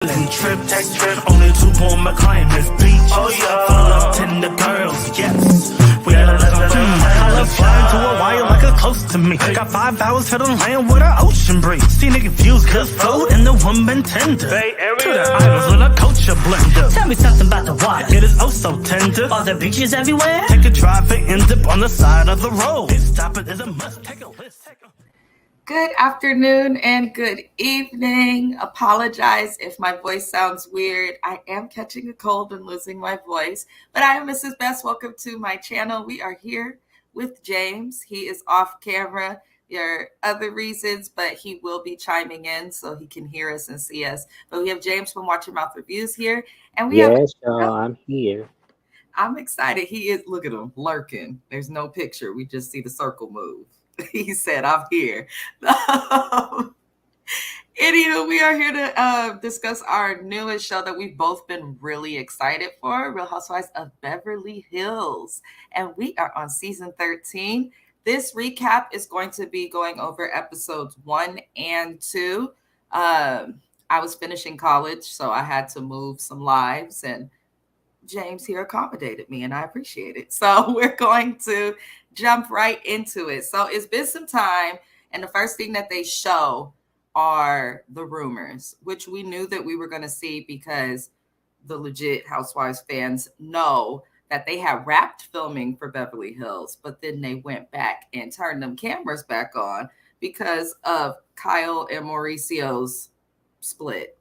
Trip, text trip, only 2 on my client, Miss Beach. Oh yeah, full of tender girls, yes. We got a I love flying to Hawaii like a close to me. Got 5 hours to the land with an ocean breeze. See nigga views, good food, and the woman tender. Bay Area. To the islands with a culture blender. Tell me something about the water. It is oh so tender. Are there beaches everywhere? Take a drive and end up on the side of the road. Stop it is a must. Take a list. Good afternoon and good evening. Apologize if my voice sounds weird. I am catching a cold and losing my voice, but I am Mrs. Best. Welcome to my channel. We are here with James. He is off camera. There are other reasons, but he will be chiming in so he can hear us and see us. But we have James from Watch Your Mouth Reviews here. And we Yes, y'all, I'm here. I'm excited. He is, look at him, lurking. There's no picture. We just see the circle move. He said, I'm here. Anywho, we are here to discuss our newest show that we've both been really excited for, Real Housewives of Beverly Hills. And we are on season 13. This recap is going to be going over episodes 1 and 2. I was finishing college, so I had to move some lives, and James here accommodated me, and I appreciate it. So we're going to jump right into it. So it's been some time, and the first thing that they show are the rumors, which we knew that we were going to see because the legit Housewives fans know that they had wrapped filming for Beverly Hills, but then they went back and turned them cameras back on because of Kyle and Mauricio's split.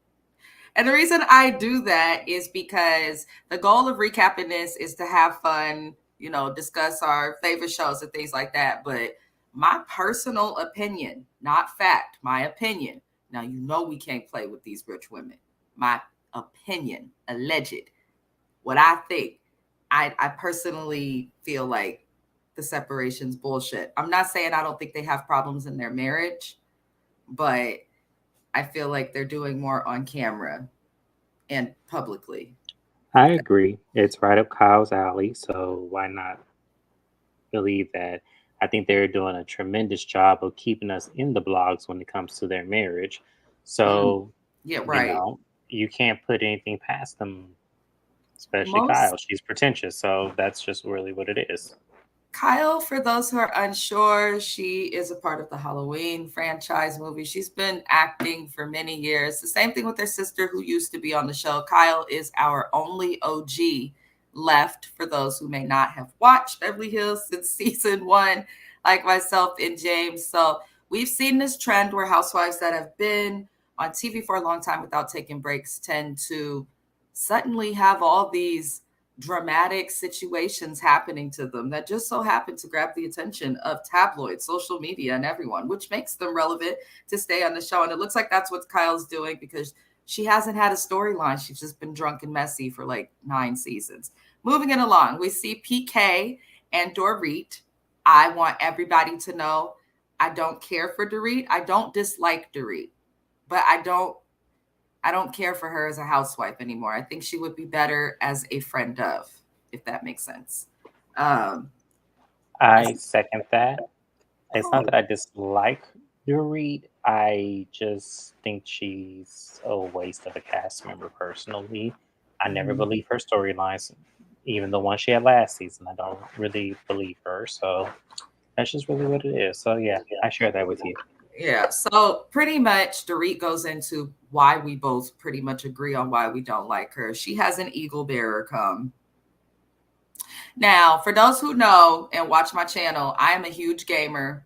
And the reason I do that is because the goal of recapping this is to have fun, you know, discuss our favorite shows and things like that. But my personal opinion, not fact, my opinion. Now, you know, we can't play with these rich women. My opinion, alleged, what I think. I personally feel like the separation's bullshit. I'm not saying I don't think they have problems in their marriage, but I feel like they're doing more on camera and publicly. I agree. It's right up Kyle's alley, so why not believe that? I think they're doing a tremendous job of keeping us in the blogs when it comes to their marriage. So, Yeah, right. You can't put anything past them, especially Kyle. She's pretentious, so that's just really what it is. Kyle, for those who are unsure, she is a part of the Halloween franchise movie. She's been acting for many years. The same thing with her sister who used to be on the show. Kyle is our only OG left for those who may not have watched Beverly Hills since season 1, like myself and James. So we've seen this trend where housewives that have been on TV for a long time without taking breaks tend to suddenly have all these dramatic situations happening to them that just so happen to grab the attention of tabloids, social media, and everyone, which makes them relevant to stay on the show. And it looks like that's what Kyle's doing because she hasn't had a storyline. She's just been drunk and messy for like 9 seasons. Moving it along, we see PK and Dorit. I want everybody to know I don't care for Dorit. I don't dislike Dorit, but I don't care for her as a housewife anymore. I think she would be better as a friend of, if that makes sense. I second that. It's not that I dislike Dorit. I just think she's a waste of a cast member personally. I never believe her storylines, even the one she had last season. I don't really believe her. So that's just really what it is. So yeah, I share that with you. Yeah, so pretty much Dorit goes into why we both pretty much agree on why we don't like her. She has an eagle bearer come. Now, for those who know and watch my channel, I am a huge gamer,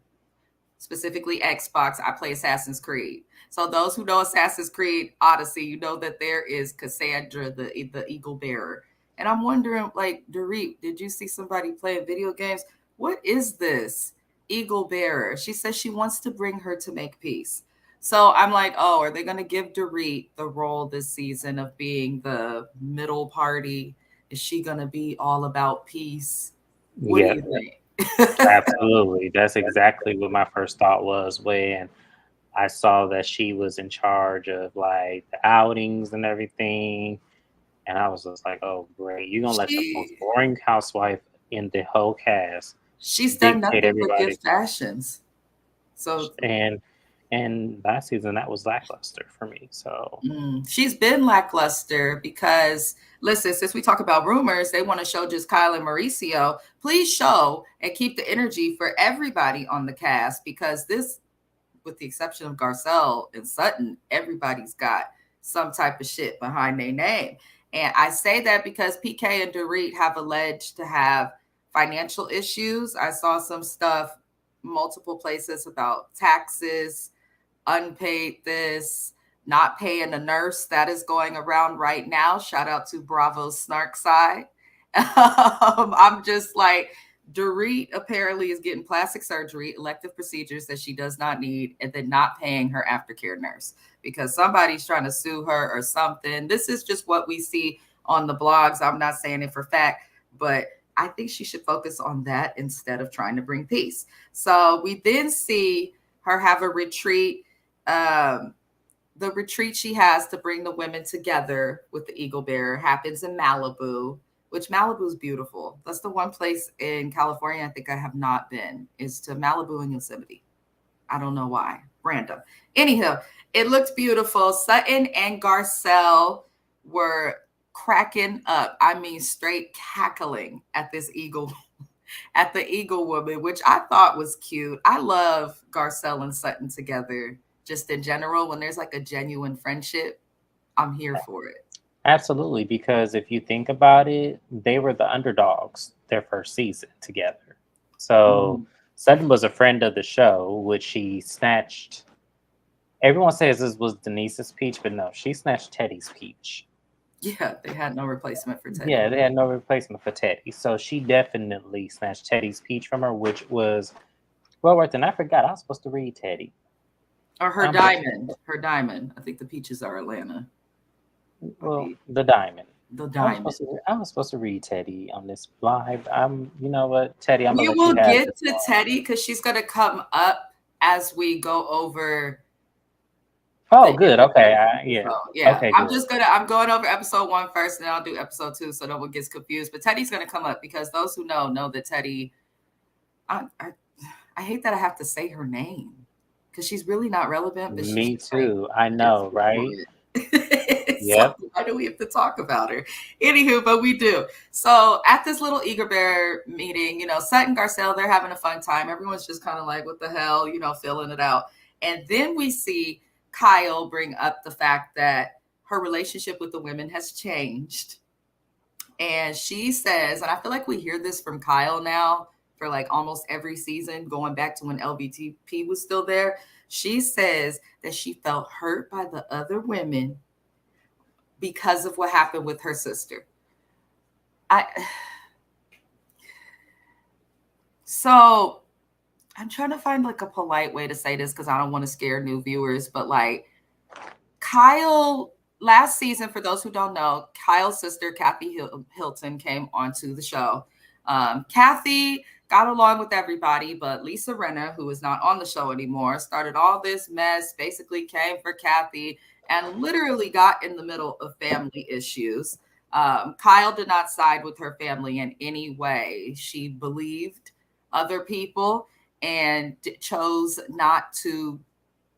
specifically Xbox. I play Assassin's Creed. So those who know Assassin's Creed Odyssey, you know that there is Cassandra, the eagle bearer. And I'm wondering, like, Dorit, did you see somebody playing video games? What is this eagle bearer? She says she wants to bring her to make peace. So I'm like, oh, are they going to give Dorit the role this season of being the middle party? Is she going to be all about peace? What do you think? Absolutely. That's exactly what my first thought was when I saw that she was in charge of like the outings and everything. And I was just like, oh, great. You're going to let the most boring housewife in the whole cast. She's done nothing but give fashions. So and And last season, that was lackluster for me. So She's been lackluster because, listen, since we talk about rumors, they want to show just Kyle and Mauricio. Please show and keep the energy for everybody on the cast, because this, with the exception of Garcelle and Sutton, everybody's got some type of shit behind their name. And I say that because PK and Dorit have alleged to have financial issues. I saw some stuff multiple places about taxes, unpaid this, not paying a nurse. That is going around right now. Shout out to Bravo's Snark side. I'm just like, Dorit apparently is getting plastic surgery, elective procedures that she does not need, and then not paying her aftercare nurse because somebody's trying to sue her or something. This is just what we see on the blogs. I'm not saying it for fact, but I think she should focus on that instead of trying to bring peace. So we then see her have a retreat. The retreat she has to bring the women together with the Eagle Bearer happens in Malibu, which Malibu is beautiful. That's the one place in California I think I have not been, is to Malibu and Yosemite. I don't know why. Random. Anyhow, it looked beautiful. Sutton and Garcelle were cracking up. I mean, straight cackling at this Eagle, at the Eagle woman, which I thought was cute. I love Garcelle and Sutton together just in general. When there's like a genuine friendship, I'm here for it. absolutely, because if you think about it, they were the underdogs their first season together. So Sutton was a friend of the show, which she snatched. Everyone says this was Denise's peach, but no, she snatched Teddy's peach. Yeah, they had no replacement for Teddy. Yeah, they had no replacement for Teddy. So she definitely snatched Teddy's peach from her, which was well worth it. And I forgot I was supposed to read Teddy. Or her diamond. Her diamond. I think the peaches are Atlanta. Well, the diamond. The diamond. I was supposed to read Teddy on this live. You know what, Teddy? We will get to Teddy because she's going to come up as we go over. Oh, good. Okay. Yeah. So, yeah. Okay, I'm going over episode 1 first, and then I'll do episode 2 so no one gets confused. But Teddy's going to come up because those who know that Teddy. I hate that I have to say her name because she's really not relevant. But me too. I know, right? Yeah. So why do we have to talk about her? Anywho, but we do. So at this little Eagle Bear meeting, Sutton, Garcelle, they're having a fun time. Everyone's just kind of like, what the hell, filling it out. And then we see Kyle bring up the fact that her relationship with the women has changed. And she says, and I feel like we hear this from Kyle now for like almost every season, going back to when LBTP was still there. She says that she felt hurt by the other women because of what happened with her sister. So I'm trying to find like a polite way to say this because I don't want to scare new viewers, but like Kyle, last season, for those who don't know, Kyle's sister, Kathy Hilton, came onto the show. Kathy got along with everybody, but Lisa Rinna, who is not on the show anymore, started all this mess, basically came for Kathy and literally got in the middle of family issues. Kyle did not side with her family in any way. She believed other people and chose not to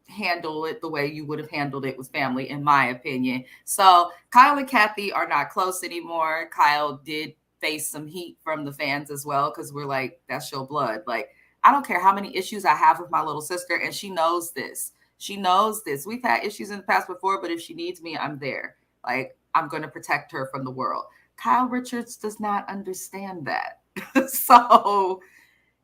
handle it the way you would have handled it with family, in my opinion. So Kyle and Kathy are not close anymore. Kyle did face some heat from the fans as well because we're like, that's your blood. Like, I don't care how many issues I have with my little sister, and she knows this. She knows this. We've had issues in the past before, but if she needs me, I'm there. Like, I'm going to protect her from the world. Kyle Richards does not understand that. So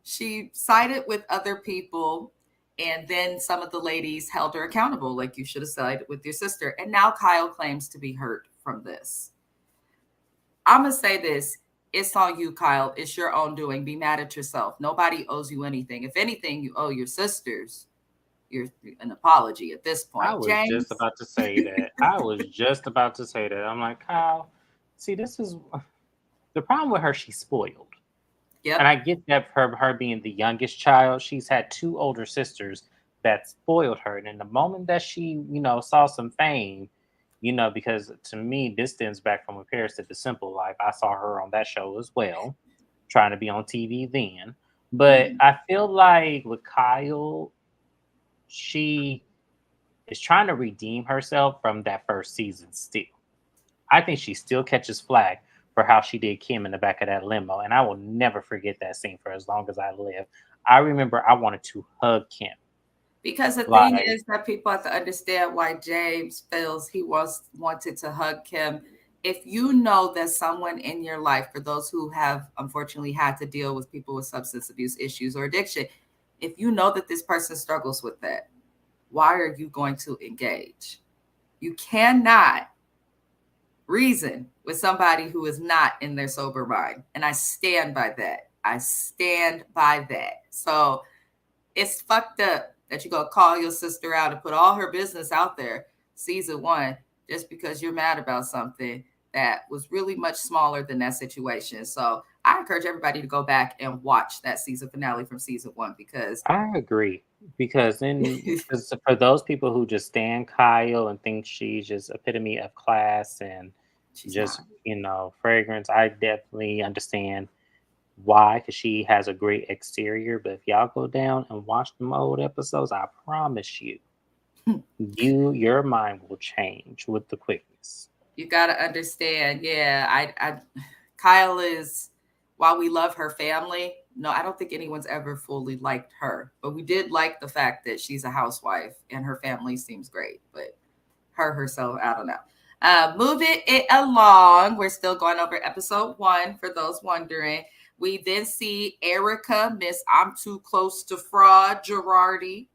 she sided with other people, and then some of the ladies held her accountable, like you should have sided with your sister. And now Kyle claims to be hurt from this. I'm going to say this. It's on you, Kyle. It's your own doing. Be mad at yourself. Nobody owes you anything. If anything, you owe your sisters an apology at this point. I was just about to say that. I'm like, Kyle, see, this is the problem with her. She's spoiled. Yep. And I get that her being the youngest child, she's had 2 older sisters that spoiled her. And in the moment that she, saw some fame, because to me, this stems back from when Paris did The Simple Life. I saw her on that show as well, trying to be on TV then. But I feel like with Kyle, she is trying to redeem herself from that first season still. I think she still catches flack for how she did Kim in the back of that limo, and I will never forget that scene for as long as I live. I remember I wanted to hug Kim. Because the thing Like, is that people have to understand why James feels he wanted to hug Kim. If you know that someone in your life, for those who have unfortunately had to deal with people with substance abuse issues or addiction, if you know that this person struggles with that, why are you going to engage? You cannot reason with somebody who is not in their sober mind. And I stand by that. I stand by that. So it's fucked up that you go call your sister out and put all her business out there, season 1, just because you're mad about something that was really much smaller than that situation. So I encourage everybody to go back and watch that season finale from season 1 because I agree because for those people who just stand Kyle and think she's just epitome of class and she's just not. fragrance, I definitely understand why, because she has a great exterior. But if y'all go down and watch them old episodes, I promise you, your mind will change with the quickness. You got to understand. Yeah, Kyle is, while we love her family, no, I don't think anyone's ever fully liked her, but we did like the fact that she's a housewife and her family seems great, but her herself, I don't know. Moving it along, we're still going over episode 1 for those wondering. We then see Erica, Miss I'm Too Close to Fraud Girardi,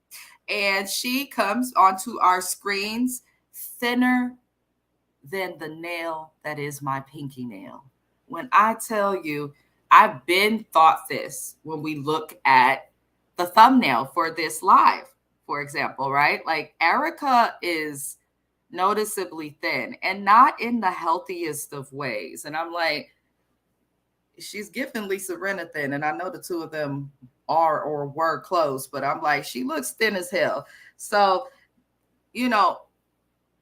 and she comes onto our screens thinner than the nail that is my pinky nail. When I tell you, I've been thought this when we look at the thumbnail for this live, for example, right? Like Erica is noticeably thin and not in the healthiest of ways. And I'm like, she's giving Lisa Rinna thin. And I know the two of them are or were close, but I'm like, she looks thin as hell. So,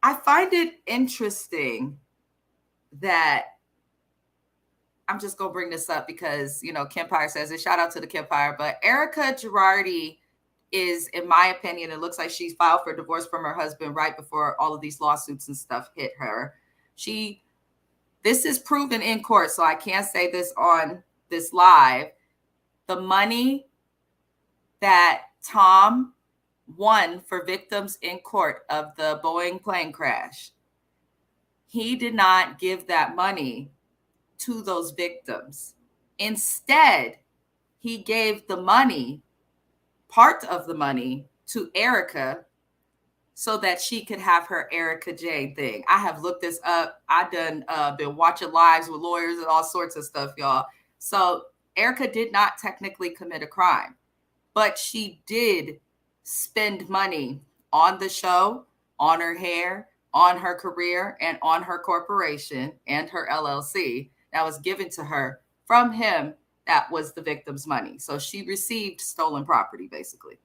I find it interesting that I'm just going to bring this up because, Kempire says it. Shout out to the Kempire. But Erica Girardi is, in my opinion, it looks like she filed for divorce from her husband right before all of these lawsuits and stuff hit her. This is proven in court, so I can't say this on this live. The money that Tom won for victims in court of the Boeing plane crash, he did not give that money to those victims. Instead, he gave the money, part of the money, to Erica so that she could have her Erica Jane thing. I have looked this up. I done been watching lives with lawyers and all sorts of stuff, y'all. So Erica did not technically commit a crime, but she did spend money on the show, on her hair, on her career, and on her corporation and her LLC that was given to her from him. That was the victim's money. So she received stolen property, basically.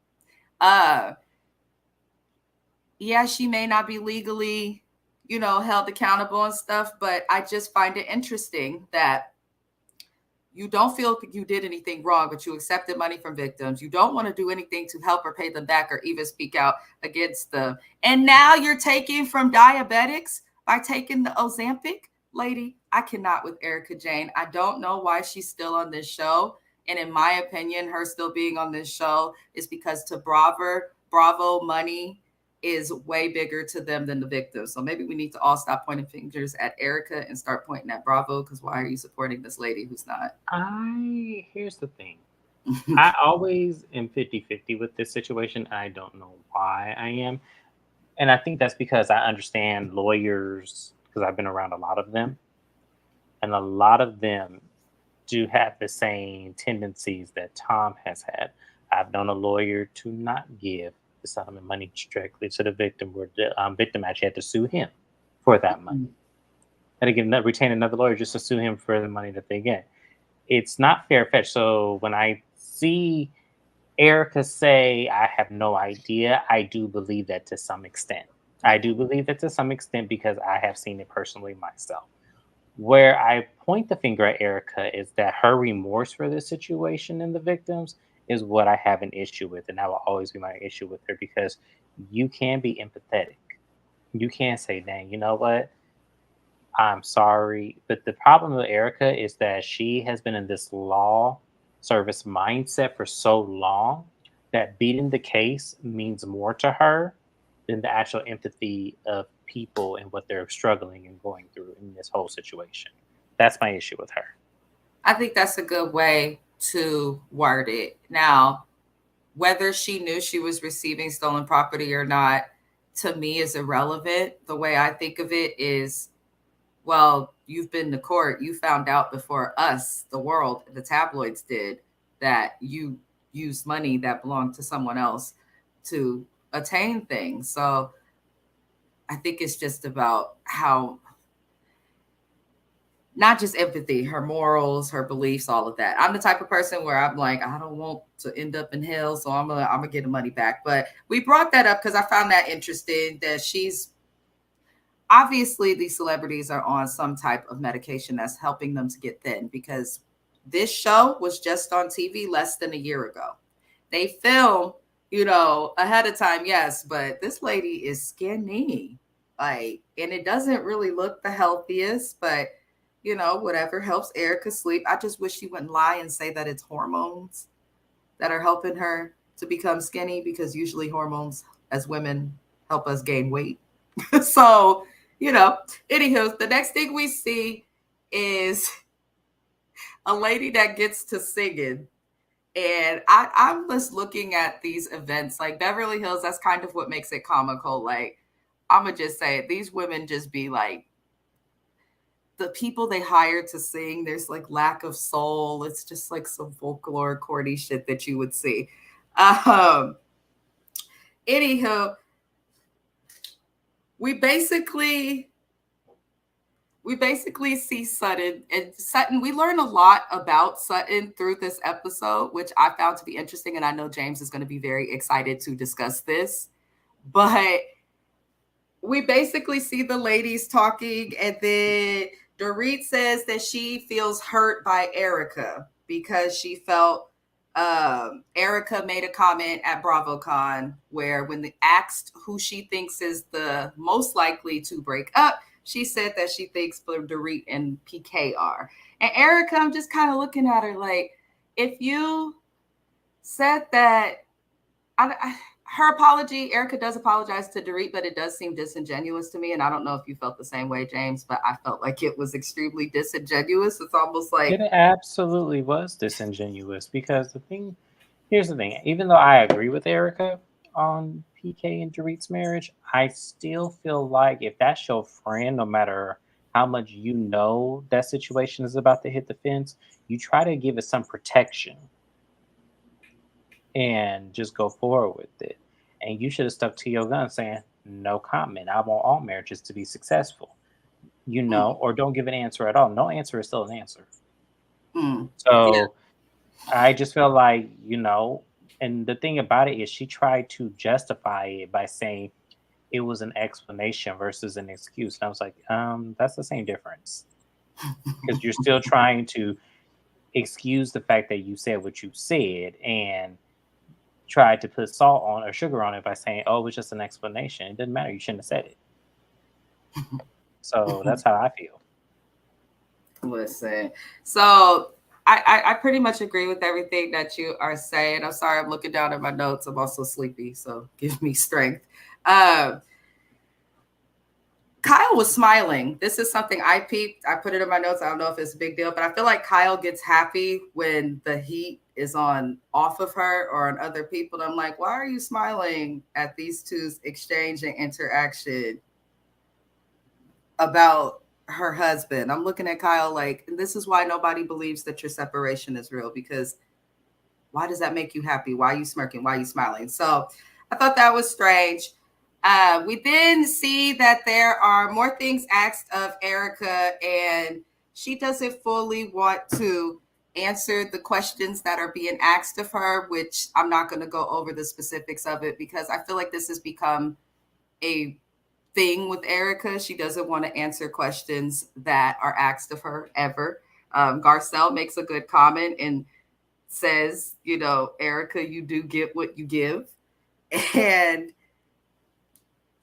Yeah, she may not be legally, held accountable and stuff, but I just find it interesting that you don't feel you did anything wrong, but you accepted money from victims. You don't want to do anything to help or pay them back or even speak out against them. And now you're taking from diabetics by taking the Ozempic? Lady, I cannot with Erica Jane. I don't know why she's still on this show. And in my opinion, her still being on this show is because to Bravo money is way bigger to them than the victims. So maybe we need to all stop pointing fingers at Erica and start pointing at Bravo, because why are you supporting this lady who's not? Here's the thing. I always am 50-50 with this situation. I don't know why I am. And I think that's because I understand lawyers, because I've been around a lot of them. And a lot of them do have the same tendencies that Tom has had. I've known a lawyer to not give the settlement money directly to the victim, where the victim actually had to sue him for that money. And again, retain another lawyer just to sue him for the money that they get. It's not fair fetch. So when I see Erica say, I have no idea, I do believe that to some extent. Because I have seen it personally myself. Where I point the finger at Erica is that her remorse for this situation and the victims is what I have an issue with, and that will always be my issue with her because you can be empathetic. You can say, "Dang, you know what? I'm sorry." But the problem with Erica is that she has been in this law service mindset for so long that beating the case means more to her than the actual empathy of people and what they're struggling and going through in this whole situation. That's my issue with her. I think that's a good way to word it. Now, whether she knew she was receiving stolen property or not, to me is irrelevant. The way I think of it is, well, you've been to court. You found out before us, the world, the tabloids did, that you used money that belonged to someone else to attain things. So I think it's just about how, not just empathy, her morals, her beliefs, all of that. I'm the type of person where I'm like, I don't want to end up in hell, so I'm gonna get the money back. But we brought that up because I found that interesting, that she's obviously, these celebrities are on some type of medication that's helping them to get thin, because this show was just on TV less than a year ago. They film, ahead of time, yes, but this lady is skinny. Like, and it doesn't really look the healthiest, but whatever helps Erica sleep. I just wish she wouldn't lie and say that it's hormones that are helping her to become skinny, because usually hormones as women help us gain weight. So, anywho, the next thing we see is a lady that gets to singing. And I'm just looking at these events like Beverly Hills. That's kind of what makes it comical. Like, I'm going to just say it. These women just be like, the people they hire to sing, there's like lack of soul. It's just like some folklore, corny shit that you would see. Anywho, we basically see Sutton, and Sutton, we learn a lot about Sutton through this episode, which I found to be interesting. And I know James is going to be very excited to discuss this, but we basically see the ladies talking, and then Dorit says that she feels hurt by Erica because she felt Erica made a comment at BravoCon where, when they asked who she thinks is the most likely to break up, she said that she thinks Dorit and PK are. And Erica, I'm just kind of looking at her like, if you said that, her apology, Erica does apologize to Dorit, but it does seem disingenuous to me. And I don't know if you felt the same way, James, but I felt like it was extremely disingenuous. It's almost like, It absolutely was disingenuous because here's the thing, even though I agree with Erica on PK and Dorit's marriage, I still feel like if that's your friend, no matter how much that situation is about to hit the fence, you try to give it some protection and just go forward with it. And you should have stuck to your gun saying, no comment. I want all marriages to be successful, or don't give an answer at all. No answer is still an answer. So I just feel like, and the thing about it is she tried to justify it by saying it was an explanation versus an excuse. And I was like, that's the same difference. Because you're still trying to excuse the fact that you said what you said and tried to put salt on or sugar on it by saying, oh, it was just an explanation. It didn't matter. You shouldn't have said it. So that's how I feel. Listen, so I pretty much agree with everything that you are saying. I'm sorry, I'm looking down at my notes. I'm also sleepy, so give me strength. Kyle was smiling. This is something I peeped. I put it in my notes. I don't know if it's a big deal, but I feel like Kyle gets happy when the heat is off of her or on other people. And I'm like, why are you smiling at these two's exchange and interaction about her husband? I'm looking at Kyle like, this is why nobody believes that your separation is real, because why does that make you happy? Why are you smirking? Why are you smiling? So I thought that was strange. We then see that there are more things asked of Erica, and she doesn't fully want to answer the questions that are being asked of her, which I'm not going to go over the specifics of it because I feel like this has become a thing with Erica. She doesn't want to answer questions that are asked of her ever. Garcelle makes a good comment, and says, Erica, you do get what you give. And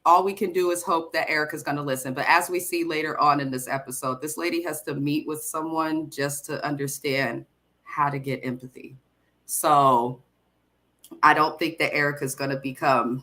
all we can do is hope that Erica's going to listen. But as we see later on in this episode, this lady has to meet with someone just to understand how to get empathy. So I don't think that Erica's going to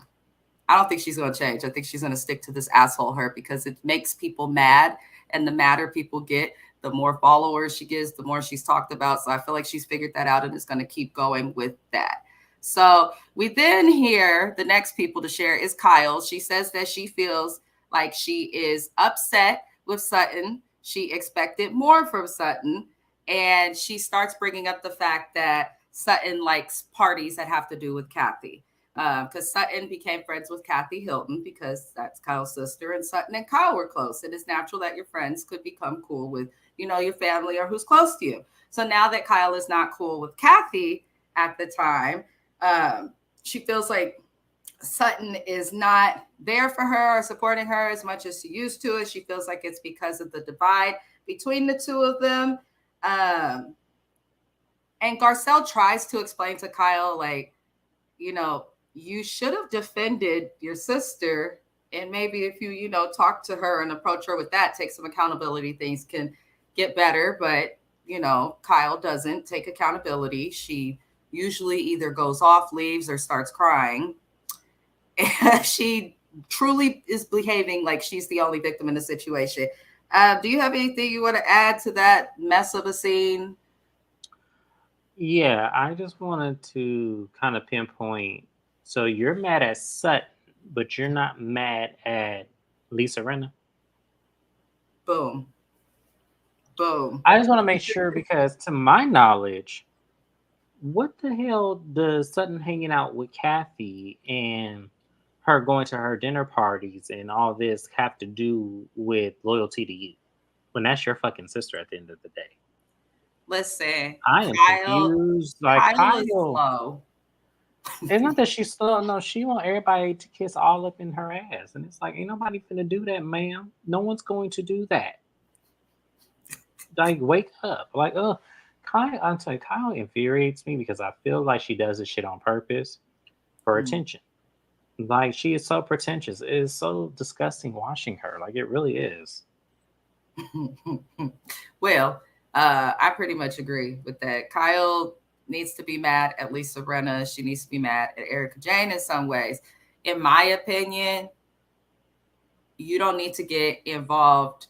I don't think she's going to change. I think she's going to stick to this asshole her because it makes people mad. And the madder people get, the more followers she gets, the more she's talked about. So I feel like she's figured that out and is going to keep going with that. So we then hear the next people to share is Kyle. She says that she feels like she is upset with Sutton. She expected more from Sutton. And she starts bringing up the fact that Sutton likes parties that have to do with Kathy. Because Sutton became friends with Kathy Hilton because that's Kyle's sister, and Sutton and Kyle were close. It is natural that your friends could become cool with, your family or who's close to you. So now that Kyle is not cool with Kathy at the time, she feels like Sutton is not there for her or supporting her as much as she used to. She feels like it's because of the divide between the two of them. And Garcelle tries to explain to Kyle, like, you should have defended your sister. And maybe if you, talk to her and approach her with that, take some accountability, things can get better. But, Kyle doesn't take accountability. She usually either goes off, leaves, or starts crying. And she truly is behaving like she's the only victim in the situation. Do you have anything you want to add to that mess of a scene? Yeah, I just wanted to kind of pinpoint. So you're mad at Sutton, but you're not mad at Lisa Rinna. Boom. Boom. I just want to make sure because, to my knowledge, what the hell does Sutton hanging out with Kathy and her going to her dinner parties and all this have to do with loyalty to you? When that's your fucking sister at the end of the day. Listen, I am confused. Like Kyle is slow. It's not that she's slow. No, she want everybody to kiss all up in her ass. And it's like, ain't nobody finna do that, ma'am. No one's going to do that. Like, wake up. Like, Kyle, I'm telling you, Kyle infuriates me because I feel like she does this shit on purpose for attention. Like, she is so pretentious. It is so disgusting watching her. Like, it really is. Well, I pretty much agree with that. Kyle needs to be mad at Lisa Rinna. She needs to be mad at Erika Jayne in some ways. In my opinion, you don't need to get involved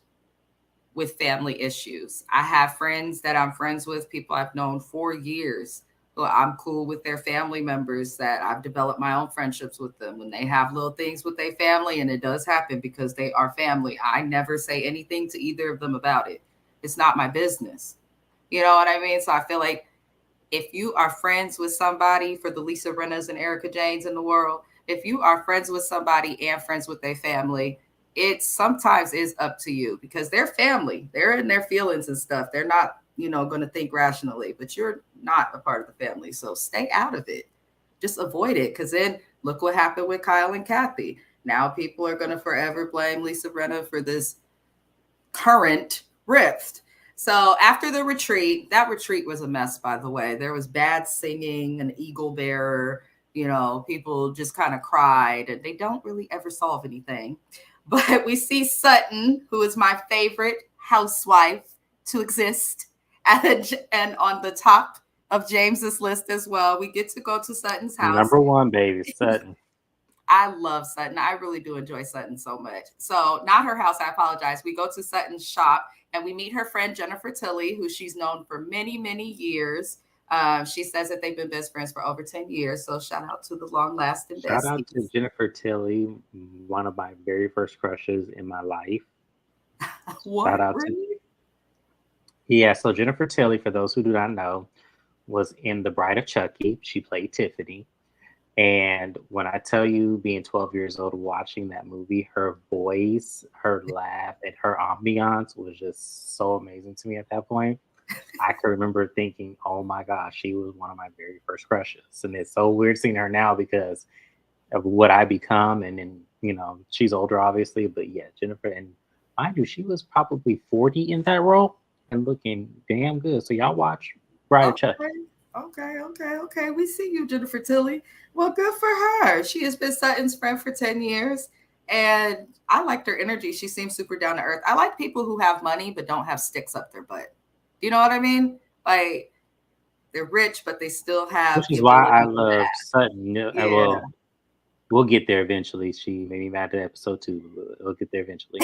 with family issues. I have friends that I'm friends with, people I've known for years. Who I'm cool with their family members that I've developed my own friendships with them. When they have little things with their family, and it does happen because they are family, I never say anything to either of them about it. It's not my business. You know what I mean? So I feel like if you are friends with somebody, for the Lisa Rinnas and Erika Jaynes in the world, if you are friends with somebody and friends with their family, it sometimes is up to you because they're family. They're in their feelings and stuff. They're not, going to think rationally, but you're not a part of the family. So stay out of it. Just avoid it. Because then look what happened with Kyle and Kathy. Now people are going to forever blame Lisa Rinna for this current rift. So after the retreat, that retreat was a mess, by the way. There was bad singing, an eagle bearer, people just kind of cried, and they don't really ever solve anything. But we see Sutton, who is my favorite housewife to exist, and on the top of James's list as well. We get to go to Sutton's house. Number one, baby, Sutton. I love Sutton. I really do enjoy Sutton so much. So not her house, I apologize. We go to Sutton's shop and we meet her friend, Jennifer Tilly, who she's known for many, many years. She says that they've been best friends for over 10 years. So shout out to the long-lasting besties. Shout out to Jennifer Tilly, one of my very first crushes in my life. What? Shout out really? to Yeah, so Jennifer Tilly, for those who do not know, was in The Bride of Chucky. She played Tiffany. And when I tell you, being 12 years old, watching that movie, her voice, her laugh, and her ambiance was just so amazing to me at that point. I can remember thinking, oh my gosh, she was one of my very first crushes. And it's so weird seeing her now because of what I become. And then, she's older, obviously. But yeah, Jennifer, and mind you, she was probably 40 in that role and looking damn good. So y'all watch Bride of Chucky. Okay. We see you, Jennifer Tilly. Well, good for her. She has been Sutton's friend for 10 years. And I liked her energy. She seems super down to earth. I like people who have money but don't have sticks up their butt. Do you know what I mean? Like they're rich, but they still have Which the is why I ability to love laugh. Sutton. Yeah. Well, we'll get there eventually. She made me mad at episode 2. But we'll get there eventually.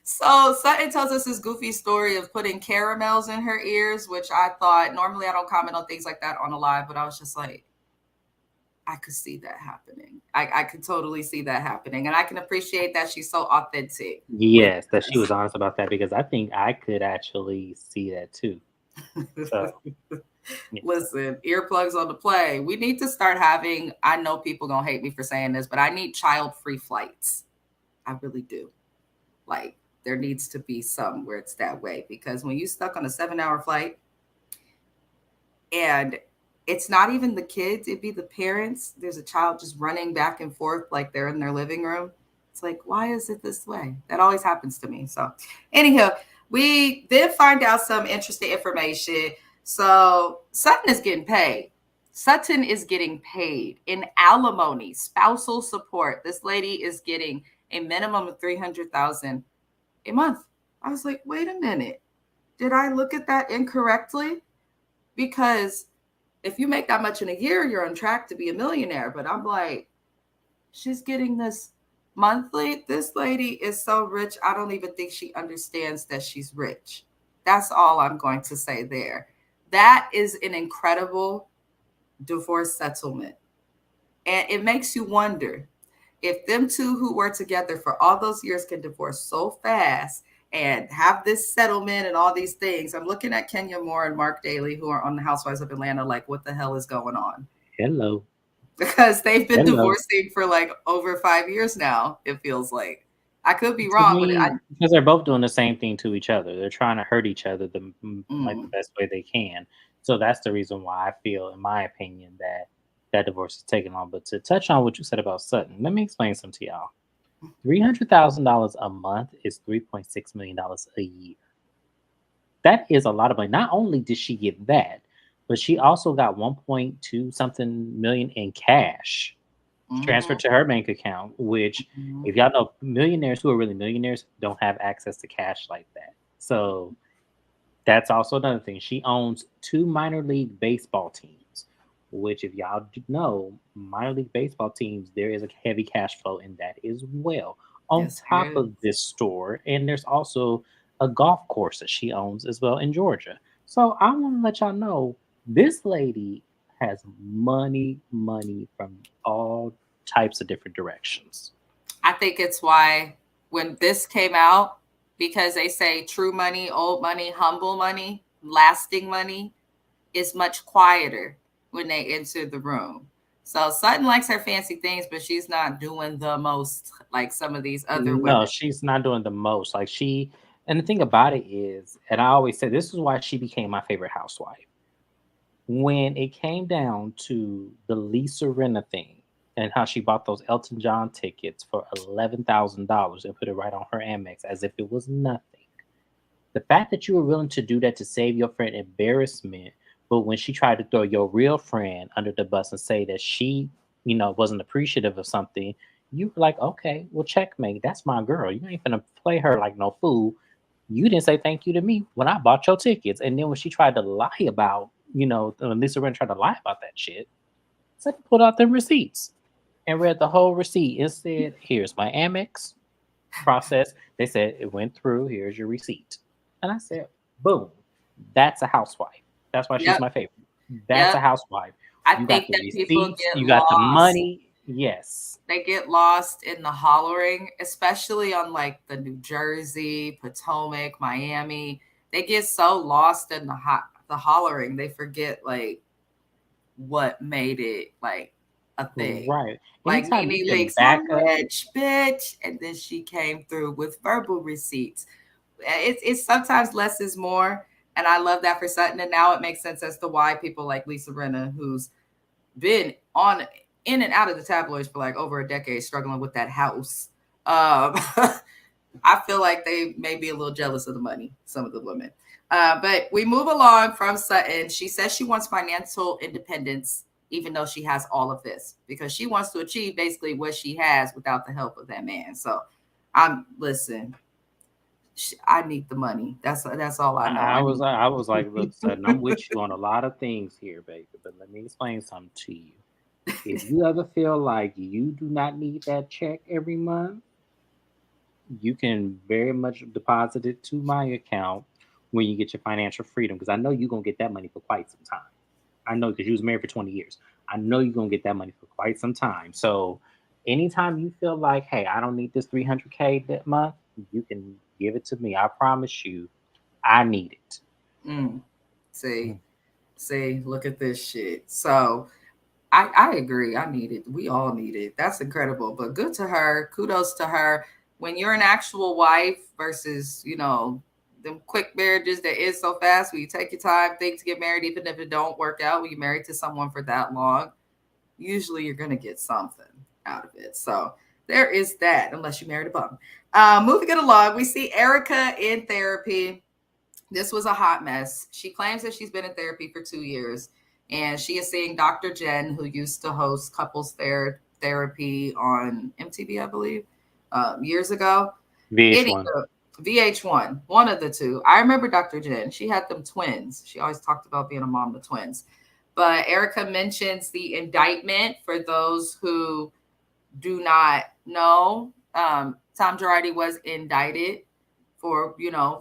So Sutton tells us this goofy story of putting caramels in her ears, which I thought normally I don't comment on things like that on a live, but I was just like, I could see that happening. I could totally see that happening. And I can appreciate that she's so authentic with Yes, that she was honest about that because I think I could actually see that too. So, yeah. Listen, earplugs on the play. We need to start having, I know people gonna hate me for saying this, but I need child-free flights. I really do. Like there needs to be some where it's that way because when you stuck on a 7-hour flight and it's not even the kids, it'd be the parents. There's a child just running back and forth like they're in their living room. It's like, why is it this way? That always happens to me. So, anyhow, we did find out some interesting information. So, Sutton is getting paid. Sutton is getting paid in alimony, spousal support. This lady is getting a minimum of $300,000 a month. I was like, wait a minute. Did I look at that incorrectly? Because if you make that much in a year, you're on track to be a millionaire. But I'm like, she's getting this monthly. This lady is so rich. I don't even think she understands that she's rich. That's all I'm going to say there. That is an incredible divorce settlement. And it makes you wonder if them two who were together for all those years can divorce so fast and have this settlement and all these things. I'm looking at Kenya Moore and Mark Daly, who are on the Housewives of Atlanta, like, what the hell is going on? Hello. Because they've been Hello. divorcing for like over 5 years now, it feels like. I could be To wrong, but me, because they're both doing the same thing to each other. They're trying to hurt each other like the best way they can. So that's the reason why I feel, in my opinion, that that divorce is taking long. But to touch on what you said about Sutton, let me explain something to y'all. $300,000 a month is $3.6 million a year. That is a lot of money. Not only did she get that, but she also got 1.2 something million in cash transferred to her bank account, which if y'all know, millionaires who are really millionaires don't have access to cash like that. So that's also another thing. She owns 2 minor league baseball teams, which if y'all know, minor league baseball teams, there is a heavy cash flow in that as well. On yes, top of this store, and there's also a golf course that she owns as well in Georgia. So I want to let y'all know this lady has money from all types of different directions. I think it's why when this came out, because they say true money, old money, humble money, lasting money is much quieter when they enter the room. So Sutton likes her fancy things, but she's not doing the most like some of these other No, women. she's not doing the most. Like and the thing about it is, and I always say this is why she became my favorite housewife. When it came down to the Lisa Rinna thing and how she bought those Elton John tickets for $11,000 and put it right on her Amex as if it was nothing. The fact that you were willing to do that to save your friend embarrassment, but when she tried to throw your real friend under the bus and say that she, wasn't appreciative of something, you were like, okay, well, checkmate. That's my girl. You ain't gonna play her like no fool. You didn't say thank you to me when I bought your tickets. And then when she tried to lie about, when Lisa Rinna tried to lie about that shit, so pulled out the receipts and read the whole receipt and said, here's my Amex process. They said it went through. Here's your receipt. And I said, boom, that's a housewife. That's why she's my favorite. That's a housewife. I think that people get you got the lost. money. Yes. They get lost in the hollering, especially on like the New Jersey, Potomac, Miami. They get so lost in the hollering, they forget like what made it like a thing. Right. Like Anytime Nene you can Leakes, back I'm up. rich, bitch. And then she came through with verbal receipts. It's sometimes less is more. And I love that for Sutton. And now it makes sense as to why people like Lisa Rinna, who's been in and out of the tabloids for like over a decade, struggling with that house. I feel like they may be a little jealous of the money, some of the women. But we move along from Sutton. She says she wants financial independence, even though she has all of this, because she wants to achieve basically what she has without the help of that man. So listen, I need the money. That's all I know. I was like, look, son, I'm with you on a lot of things here, baby, but let me explain something to you. If you ever feel like you do not need that check every month, you can very much deposit it to my account when you get your financial freedom, because I know you're gonna get that money for quite some time. I know, because you was married for 20 years. I know you're gonna get that money for quite some time. So anytime you feel like, hey, I don't need this 300K that month, you can give it to me. I promise you, I need it. See, look at this shit. So I agree. I need it. We all need it. That's incredible. But good to her. Kudos to her. When you're an actual wife versus, them quick marriages that is so fast, where you take your time, think to get married, even if it don't work out, when you're married to someone for that long, usually you're going to get something out of it. So there is that, unless you married a bum. Moving it along, we see Erica in therapy. This was a hot mess. She claims that she's been in therapy for 2 years, and she is seeing Dr. Jen, who used to host couples therapy on MTV, I believe, years ago. VH1. VH1, one of the two. I remember Dr. Jen. She had them twins. She always talked about being a mom to twins. But Erica mentions the indictment. For those who do not know, Tom Girardi was indicted for,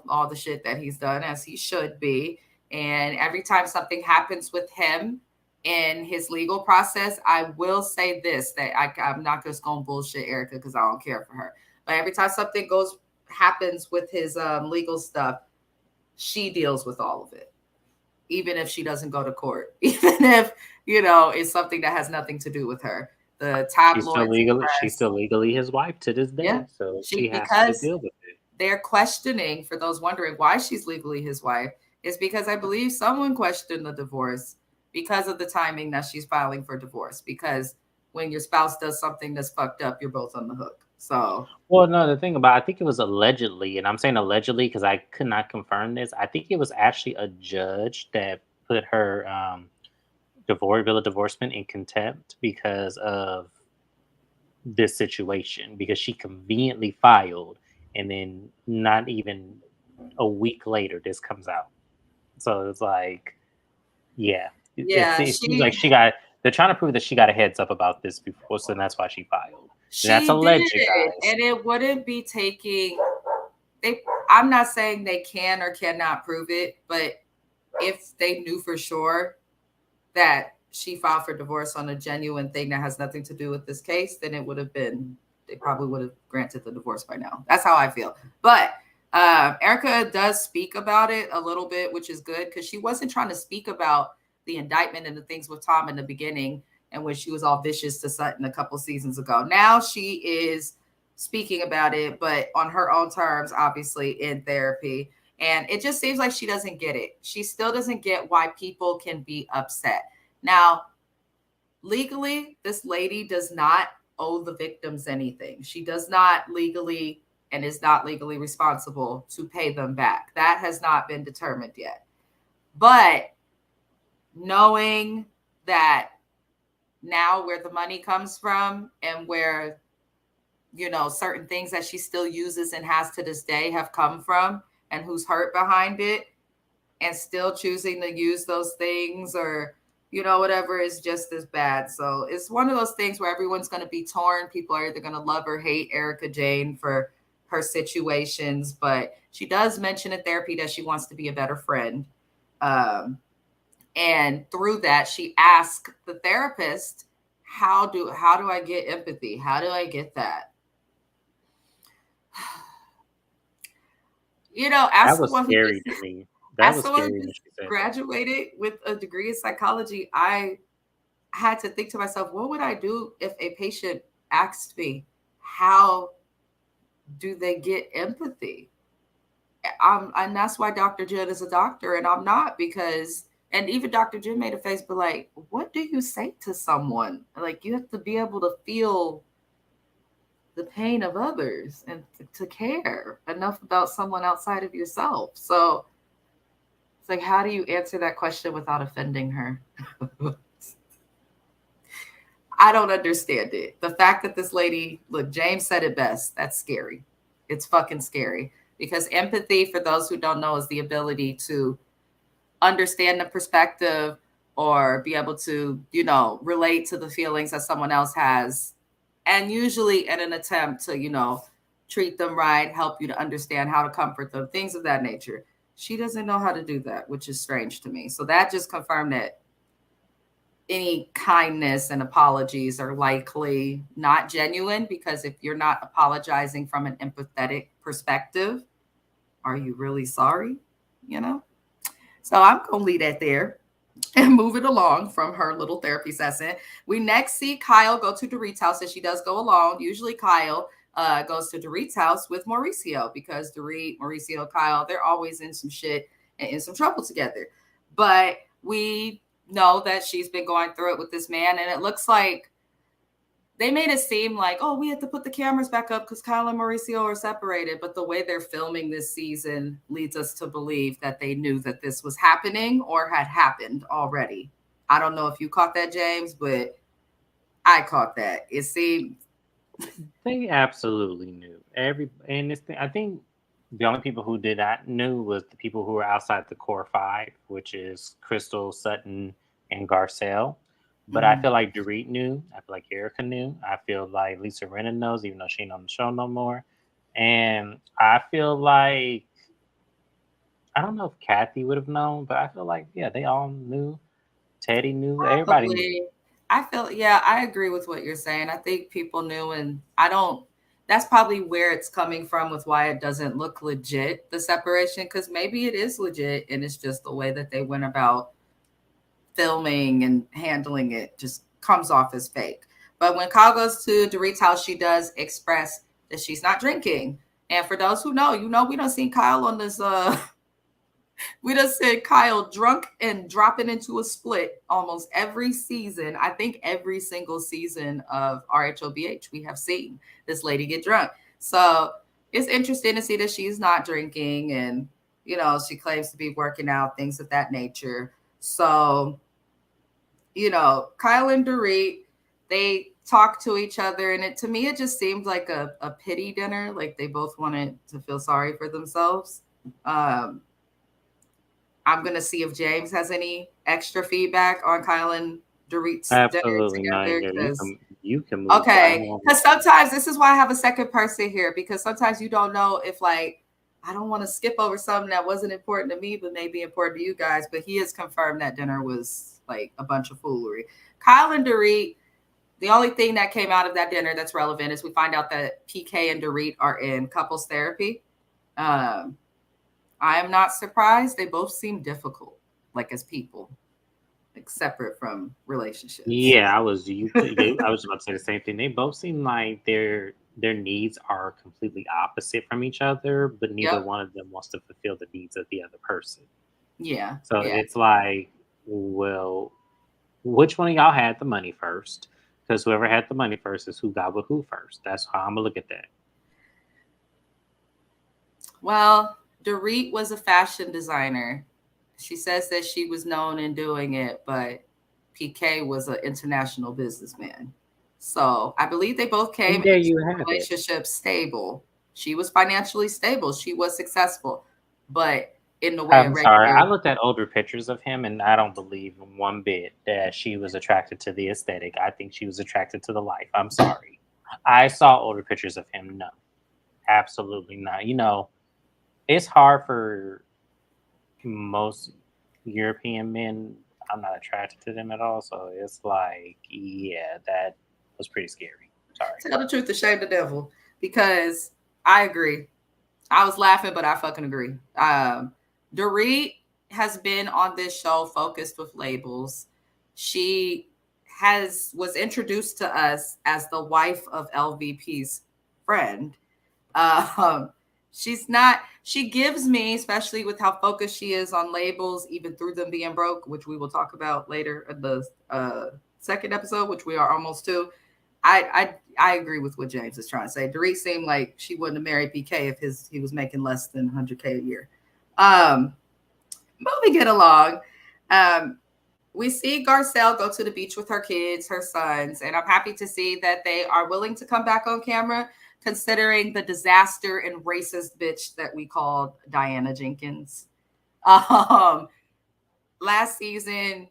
all the shit that he's done, as he should be. And every time something happens with him in his legal process, I will say this, that I'm not just going to bullshit Erica because I don't care for her. But every time something happens with his legal stuff, she deals with all of it, even if she doesn't go to court, even if it's something that has nothing to do with her. The tabloids, she's still legally his wife to this day. Yeah. So she has to deal with it. They're questioning, for those wondering why she's legally his wife, is because I believe someone questioned the divorce because of the timing that she's filing for divorce, because when your spouse does something that's fucked up, you're both on the hook. So, well, no, the thing about, I think it was allegedly, and I'm saying allegedly because I could not confirm this. I think it was actually a judge that put her bill of divorcement in contempt because of this situation, because she conveniently filed, and then not even a week later, this comes out. So it's like, yeah, it seems like they're trying to prove that she got a heads up about this before, so that's why she filed. That's alleged, guys. And it wouldn't be taking. I'm not saying they can or cannot prove it, but if they knew for sure that she filed for divorce on a genuine thing that has nothing to do with this case, then they probably would have granted the divorce by now. That's how I feel. But Erica does speak about it a little bit, which is good, because she wasn't trying to speak about the indictment and the things with Tom in the beginning, and when she was all vicious to Sutton a couple seasons ago. Now she is speaking about it, but on her own terms, obviously in therapy. And it just seems like she doesn't get it. She still doesn't get why people can be upset. Now, legally, this lady does not owe the victims anything. She does not legally and is not legally responsible to pay them back. That has not been determined yet. But knowing that now where the money comes from and where, certain things that she still uses and has to this day have come from, and who's hurt behind it, and still choosing to use those things or, whatever, is just as bad. So it's one of those things where everyone's going to be torn. People are either going to love or hate Erica Jane for her situations, but she does mention in therapy that she wants to be a better friend. And through that, she asked the therapist, how do I get empathy? How do I get that? That was scary to me. That was scary when she said graduated with a degree in psychology. I had to think to myself, what would I do if a patient asked me, how do they get empathy? And that's why Dr. Jen is a doctor and I'm not, because, and even Dr. Jen made a face, but like, what do you say to someone? Like, you have to be able to feel the pain of others and to care enough about someone outside of yourself. So it's like, how do you answer that question without offending her? I don't understand it. The fact that this lady, look, James said it best. That's scary. It's fucking scary, because empathy, for those who don't know, is the ability to understand the perspective or be able to, relate to the feelings that someone else has. And usually in an attempt to, treat them right, help you to understand how to comfort them, things of that nature. She doesn't know how to do that, which is strange to me. So that just confirmed that any kindness and apologies are likely not genuine, because if you're not apologizing from an empathetic perspective, are you really sorry? So I'm going to leave that there and move it along from her little therapy session. We next see Kyle go to Dorit's house, and she does go alone. Usually Kyle goes to Dorit's house with Mauricio, because Dorit, Mauricio, Kyle, they're always in some shit and in some trouble together. But we know that she's been going through it with this man, and it looks like they made it seem like, oh, we had to put the cameras back up because Kyle and Mauricio are separated. But the way they're filming this season leads us to believe that they knew that this was happening or had happened already. I don't know if you caught that, James, but I caught that. It seemed They absolutely knew. I think the only people who did not knew was the people who were outside the core five, which is Crystal, Sutton, and Garcelle. But I feel like Dorit knew. I feel like Erica knew. I feel like Lisa Rinna knows, even though she ain't on the show no more. And I feel like, I don't know if Kathy would have known, but I feel like, yeah, they all knew. Teddy knew. Everybody knew. I agree with what you're saying. I think people knew, and that's probably where it's coming from with why it doesn't look legit, the separation, because maybe it is legit and it's just the way that they went about filming and handling it just comes off as fake. But when Kyle goes to Dorit's house, she does express that she's not drinking. And for those who know, we don't see Kyle on this we just said Kyle drunk and dropping into a split almost every season. I think every single season of RHOBH, we have seen this lady get drunk. So it's interesting to see that she's not drinking, and, she claims to be working out, things of that nature. So, Kyle and Dorit, they talk to each other, and to me, it just seemed like a pity dinner. Like they both wanted to feel sorry for themselves. I'm going to see if James has any extra feedback on Kyle and Dorit's dinner Absolutely not. together. You can move. Okay, because sometimes this is why I have a second person here, because sometimes you don't know if, like, I don't want to skip over something that wasn't important to me, but may be important to you guys. But he has confirmed that dinner was like a bunch of foolery. Kyle and Dorit, the only thing that came out of that dinner that's relevant is we find out that PK and Dorit are in couples therapy. I am not surprised. They both seem difficult, like as people, like separate from relationships. Yeah, I was about to say the same thing. They both seem like their needs are completely opposite from each other, but neither one of them wants to fulfill the needs of the other person. Yeah. So it's like, well, which one of y'all had the money first? Because whoever had the money first is who got with who first. That's how I'm gonna look at that. Well, Dorit was a fashion designer. She says that she was known in doing it, but PK was an international businessman. So I believe they both came into a relationship stable. She was financially stable. She was successful, but in the way I'm sorry. I looked at older pictures of him, and I don't believe one bit that she was attracted to the aesthetic. I think she was attracted to the life. I'm sorry. I saw older pictures of him. No, absolutely not. It's hard for most European men. I'm not attracted to them at all. So it's like, yeah, that was pretty scary. Sorry. Tell the truth to shame the devil, because I agree. I was laughing, but I fucking agree. Dorit has been on this show focused with labels. She was introduced to us as the wife of LVP's friend. She gives me, especially with how focused she is on labels, even through them being broke, which we will talk about later in the second episode, which we are almost to. I agree with what James is trying to say. Dorit seemed like she wouldn't have married BK if he was making less than 100K a year. Moving it along, we see Garcelle go to the beach with her kids, her sons, and I'm happy to see that they are willing to come back on camera, considering the disaster and racist bitch that we called Diana Jenkins. Last season,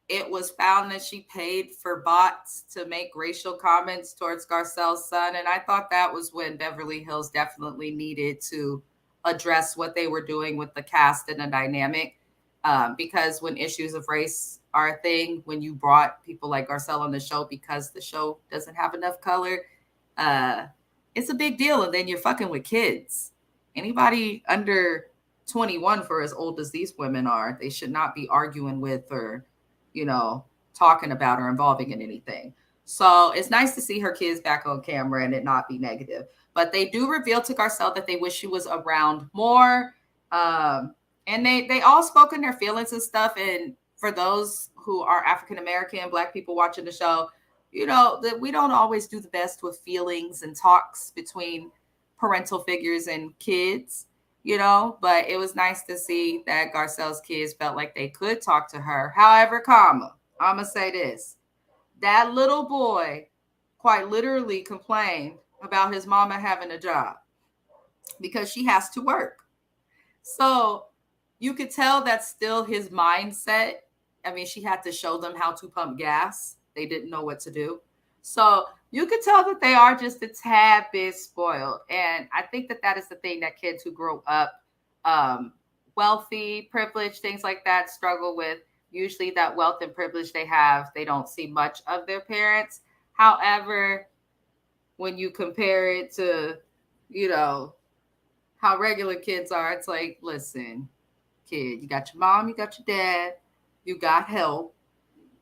it was found that she paid for bots to make racial comments towards Garcelle's son. And I thought that was when Beverly Hills definitely needed to address what they were doing with the cast and the dynamic. Because when issues of race are a thing, when you brought people like Garcelle on the show because the show doesn't have enough color, it's a big deal. And then you're fucking with kids. Anybody under 21, for as old as these women are, they should not be arguing with or, talking about or involving in anything. So it's nice to see her kids back on camera and it not be negative. But they do reveal to Garcelle that they wish she was around more. And they all spoke in their feelings and stuff. And for those who are African-American, Black people watching the show, that we don't always do the best with feelings and talks between parental figures and kids. But it was nice to see that Garcelle's kids felt like they could talk to her. However, I'm going to say this. That little boy quite literally complained about his mama having a job because she has to work. So you could tell that's still his mindset. I mean, she had to show them how to pump gas. They didn't know what to do. So you could tell that they are just a tad bit spoiled. And I think that is the thing that kids who grow up wealthy, privileged, things like that struggle with. Usually that wealth and privilege they have, they don't see much of their parents. However, when you compare it to, how regular kids are, it's like, listen, kid, you got your mom, you got your dad, you got help.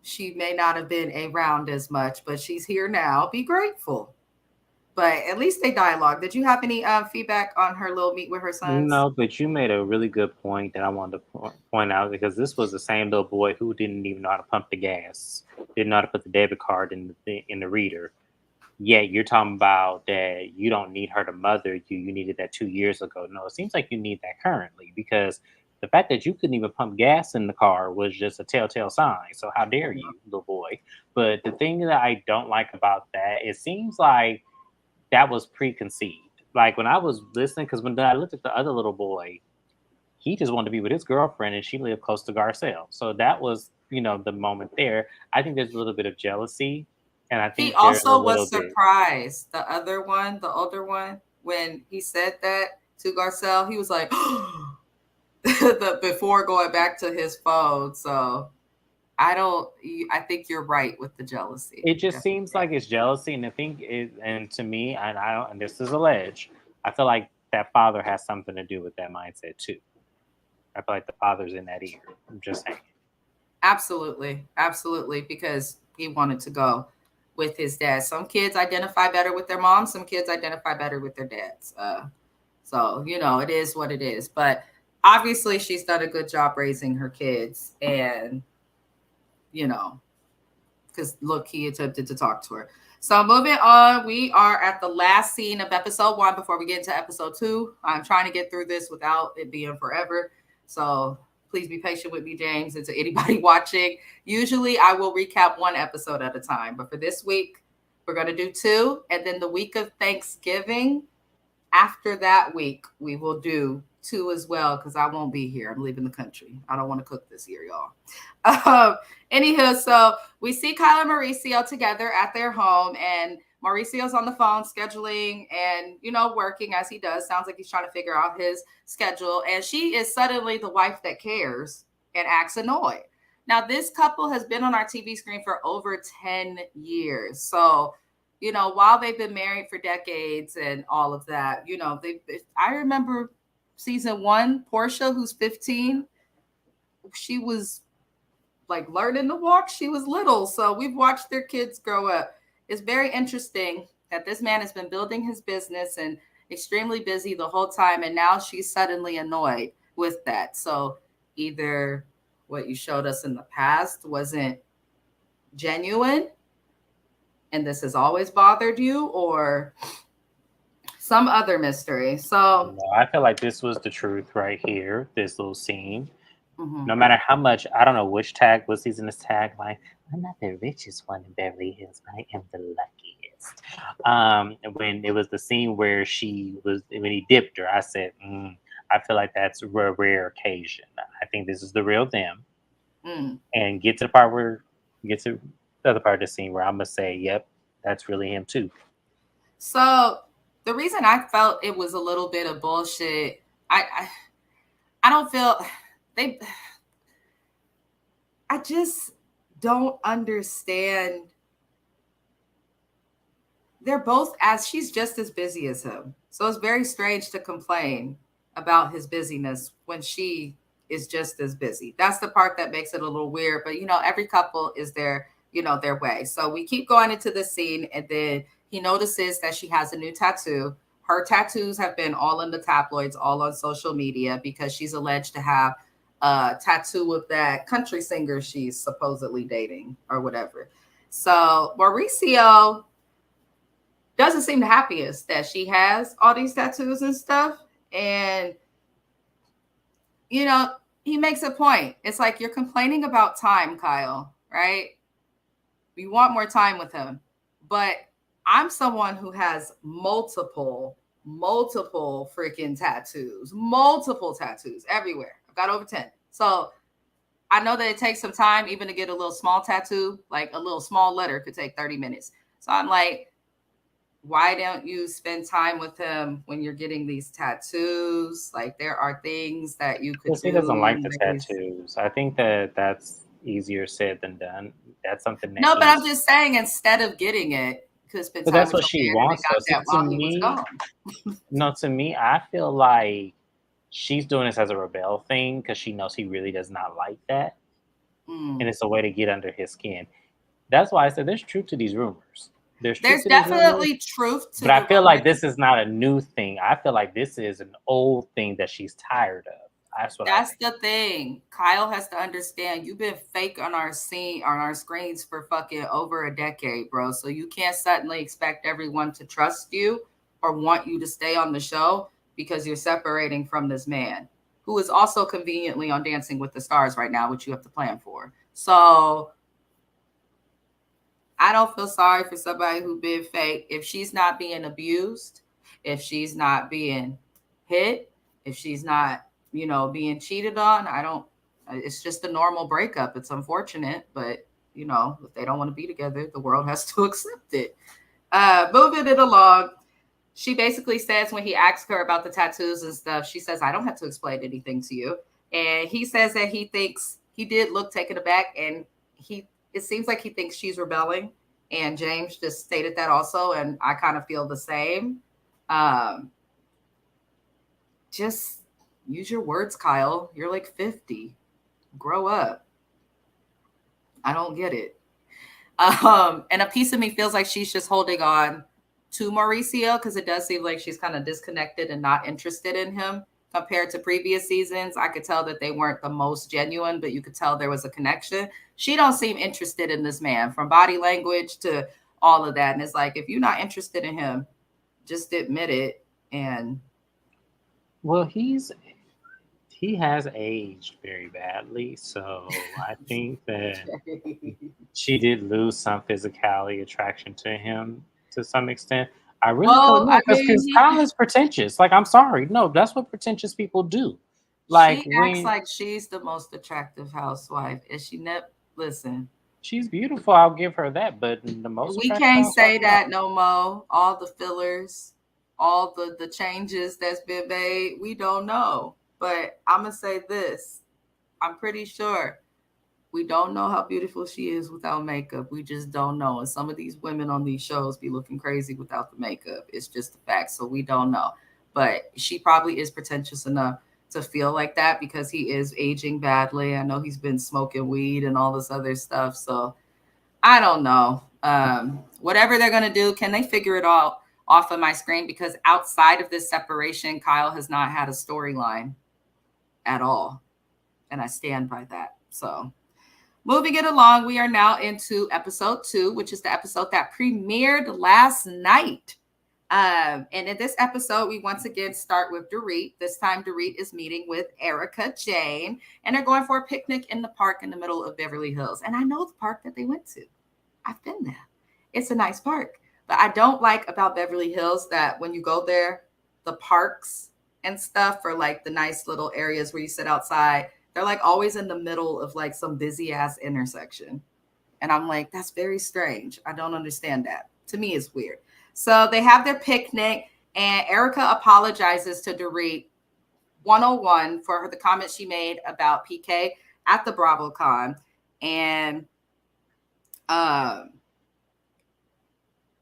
She may not have been around as much, but she's here now. Be grateful. But at least they dialogue. Did you have any feedback on her little meet with her sons? No, but you made a really good point that I wanted to point out, because this was the same little boy who didn't even know how to pump the gas, didn't know how to put the debit card in the reader. Yet you're talking about that you don't need her to mother you. You needed that 2 years ago. No, it seems like you need that currently, because the fact that you couldn't even pump gas in the car was just a telltale sign. So how dare you, little boy? But the thing that I don't like about that, it seems like that was preconceived. Like when I was listening, because when I looked at the other little boy, he just wanted to be with his girlfriend and she lived close to Garcelle. So that was, the moment there. I think there's a little bit of jealousy. And I think he also was surprised. The other one, the older one, when he said that to Garcelle, he was like, before going back to his phone. So I think you're right with the jealousy. It just seems like it's jealousy. And the thing is, and to me, and this is alleged, I feel like that father has something to do with that mindset too. I feel like the father's in that ear. I'm just saying. Absolutely. Absolutely. Because he wanted to go with his dad. Some kids identify better with their moms. Some kids identify better with their dads. So, it is what it is. But obviously she's done a good job raising her kids. And, because look, he attempted to talk to her. So moving on, we are at the last scene of episode 1 before we get into episode 2. I'm trying to get through this without it being forever. So please be patient with me, James, and to anybody watching. Usually I will recap 1 episode at a time, but for this week, we're going to do 2. And then the week of Thanksgiving, after that week, we will do 2 as well, because I won't be here. I'm leaving the country. I don't want to cook this year, y'all. Anywho, so we see Kyle and Mauricio together at their home, and Mauricio's on the phone scheduling and, working as he does. Sounds like he's trying to figure out his schedule. And she is suddenly the wife that cares and acts annoyed. Now, this couple has been on our TV screen for over 10 years. So, while they've been married for decades and all of that, I remember season 1, Portia, who's 15, she was like learning to walk. She was little. So we've watched their kids grow up. It's very interesting that this man has been building his business and extremely busy the whole time. And now she's suddenly annoyed with that. So either what you showed us in the past wasn't genuine, and this has always bothered you, or some other mystery? So No, I feel like this was the truth right here. This little scene. mhm. No matter how much, I don't know which tag was using this tagline. I'm not the richest one in Beverly Hills, but I am the luckiest. When it was the scene where when he dipped her, I said, I feel like that's a rare occasion. I think this is the real them. Mm. And get to the other part of the scene where I'm gonna say, yep, that's really him too. So the reason I felt it was a little bit of bullshit, I don't feel they. I just don't understand. They're both as she's just as busy as him. So it's very strange to complain about his busyness when she is just as busy. That's the part that makes it a little weird. But every couple is their way. So we keep going into the scene, and then he notices that she has a new tattoo. Her tattoos have been all in the tabloids, all on social media, because she's alleged to have a tattoo of that country singer she's supposedly dating or whatever. So Mauricio doesn't seem the happiest that she has all these tattoos and stuff. And, he makes a point. It's like, you're complaining about time, Kyle, right? You want more time with him. But I'm someone who has multiple freaking tattoos, multiple tattoos everywhere. I've got over 10. So I know that it takes some time even to get a little small tattoo, like a little small letter could take 30 minutes. So I'm like, why don't you spend time with him when you're getting these tattoos? Like, there are things that you could Because do. he doesn't like the tattoos. I think that's easier said than done. That's something that No, but I'm just saying, instead of getting it, could spend but time that's with what your she man and wants. got Though. that while he was gone. No, to me, I feel like she's doing this as a rebel thing because she knows he really does not like that, and it's a way to get under his skin. That's why I said there's truth to these rumors. There's Definitely truth to but I the feel like rumors. this is not a new thing. I feel like this is an old thing that she's tired of. That's the thing. Kyle has to understand, you've been fake on our screens for fucking over a decade, bro. So you can't suddenly expect everyone to trust you or want you to stay on the show because you're separating from this man who is also conveniently on Dancing with the Stars right now, which you have to plan for. So I don't feel sorry for somebody who's been fake. If she's not being abused, if she's not being hit, if she's not, being cheated on, it's just a normal breakup. It's unfortunate, but if they don't want to be together, the world has to accept it. Moving it along, she basically says, when he asks her about the tattoos and stuff, she says, I don't have to explain anything to you. And he says that he thinks he did look taken aback, and it seems like he thinks she's rebelling. And James just stated that also. And I kind of feel the same. Just use your words, Kyle. You're like 50. Grow up. I don't get it. And a piece of me feels like she's just holding on to Mauricio, because it does seem like she's kind of disconnected and not interested in him compared to previous seasons. I could tell that they weren't the most genuine, but you could tell there was a connection. She don't seem interested in this man, from body language to all of that. And it's like, if you're not interested in him, just admit it. And well, he has aged very badly, so I think that she did lose some physicality attraction to him to some extent. I really don't know, because Kyle is pretentious. Like, I'm sorry, no, that's what pretentious people do. Like, she acts like she's the most attractive housewife, and she never listen. She's beautiful, I'll give her that, but the most we can't say that no more. All the fillers, all the changes that's been made, we don't know. But I'm gonna say this: I'm pretty sure we don't know how beautiful she is without makeup. We just don't know. And some of these women on these shows be looking crazy without the makeup. It's just a fact. So we don't know. But she probably is pretentious enough to feel like that because he is aging badly. I know he's been smoking weed and all this other stuff. So I don't know. Whatever they're going to do, can they figure it all off of my screen? Because outside of this separation, Kyle has not had a storyline at all. And I stand by that. So moving it along, we are now into episode 2, which is the episode that premiered last night. And in this episode, we once again start with Dorit. This time, Dorit is meeting with Erica Jane, and they're going for a picnic in the park in the middle of Beverly Hills. And I know the park that they went to. I've been there. It's a nice park. But I don't like about Beverly Hills that when you go there, the parks and stuff are like the nice little areas where you sit outside. They're like always in the middle of like some busy ass intersection. And I'm like, that's very strange. I don't understand that. To me, it's weird. So they have their picnic, and Erica apologizes to Dorit 101 for the comment she made about PK at the BravoCon. And I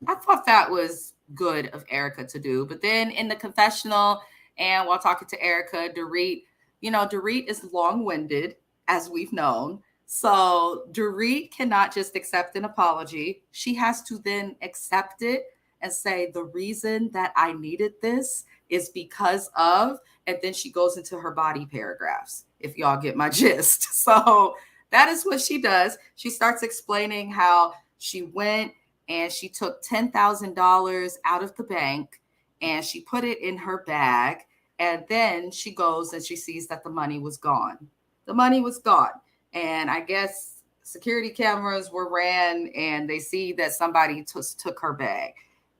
thought that was good of Erica to do. But then in the confessional and while talking to Erica, Dorit, Dorit is long-winded, as we've known. So Dorit cannot just accept an apology. She has to then accept it and say, the reason that I needed this is because of, and then she goes into her body paragraphs, if y'all get my gist. So that is what she does. She starts explaining how she went and she took $10,000 out of the bank and she put it in her bag. And then she goes and she sees that the money was gone. The money was gone. And I guess security cameras were ran and they see that somebody took her bag.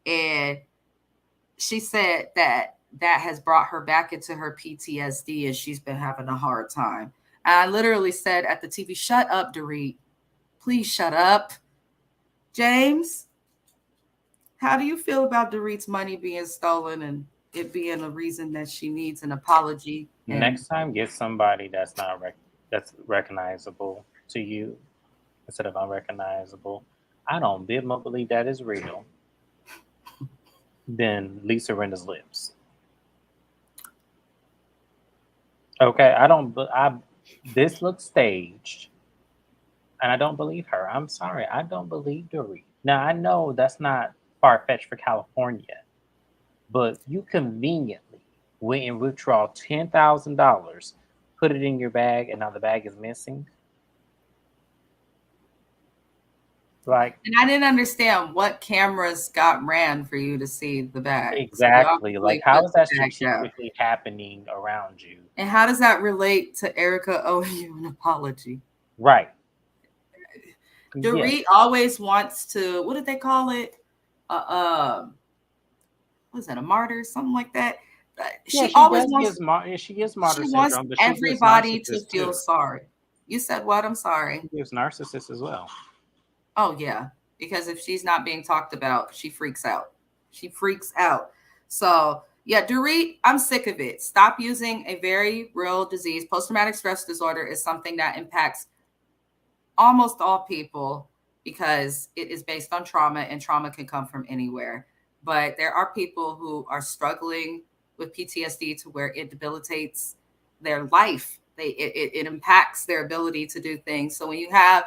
And she said that has brought her back into her PTSD and she's been having a hard time. And I literally said at the TV, shut up, Dorit. Please shut up. James, how do you feel about Dorit's money being stolen and it being a reason that she needs an apology? Next time, get somebody that's not that's recognizable to you instead of unrecognizable. I don't believe that is real. Then Lisa Rinna's lips. Okay, this looks staged, and I don't believe her. I'm sorry, I don't believe Dorit. Now I know that's not far-fetched for California, but you conveniently went and withdraw $10,000, put it in your bag, and now the bag is missing. Like, and I didn't understand what cameras got ran for you to see the bag. Exactly. So like, how is that strategically happening around you? And how does that relate to Erica owing you an apology? Right. Dorit always wants to, what did they call it? What is that, a martyr? Something like that. She always wants martyr syndrome, but everybody to feel sorry. You said what? I'm sorry. She gives narcissists as well. Oh, yeah. Because if she's not being talked about, she freaks out. She freaks out. So, yeah, Dorit, I'm sick of it. Stop using a very real disease. Post-traumatic stress disorder is something that impacts almost all people because it is based on trauma, and trauma can come from anywhere. But there are people who are struggling with PTSD to where it debilitates their life. It impacts their ability to do things. So when you have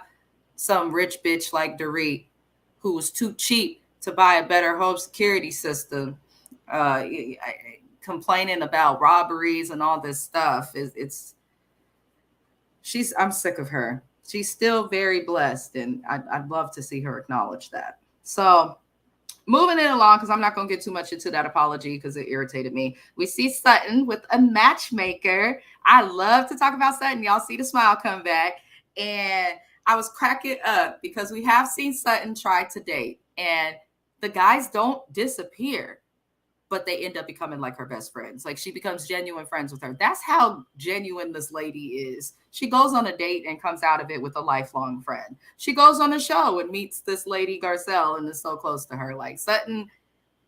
some rich bitch like Dorit, who was too cheap to buy a better home security system, complaining about robberies and all this stuff, I'm sick of her. She's still very blessed, and I'd love to see her acknowledge that. So moving it along, because I'm not going to get too much into that apology because it irritated me. We see Sutton with a matchmaker. I love to talk about Sutton. Y'all see the smile come back. And I was cracking up because we have seen Sutton try to date, and the guys don't disappear, but they end up becoming like her best friends. Like, she becomes genuine friends with her. That's how genuine this lady is. She goes on a date and comes out of it with a lifelong friend. She goes on a show and meets this lady Garcelle and is so close to her. Like, Sutton,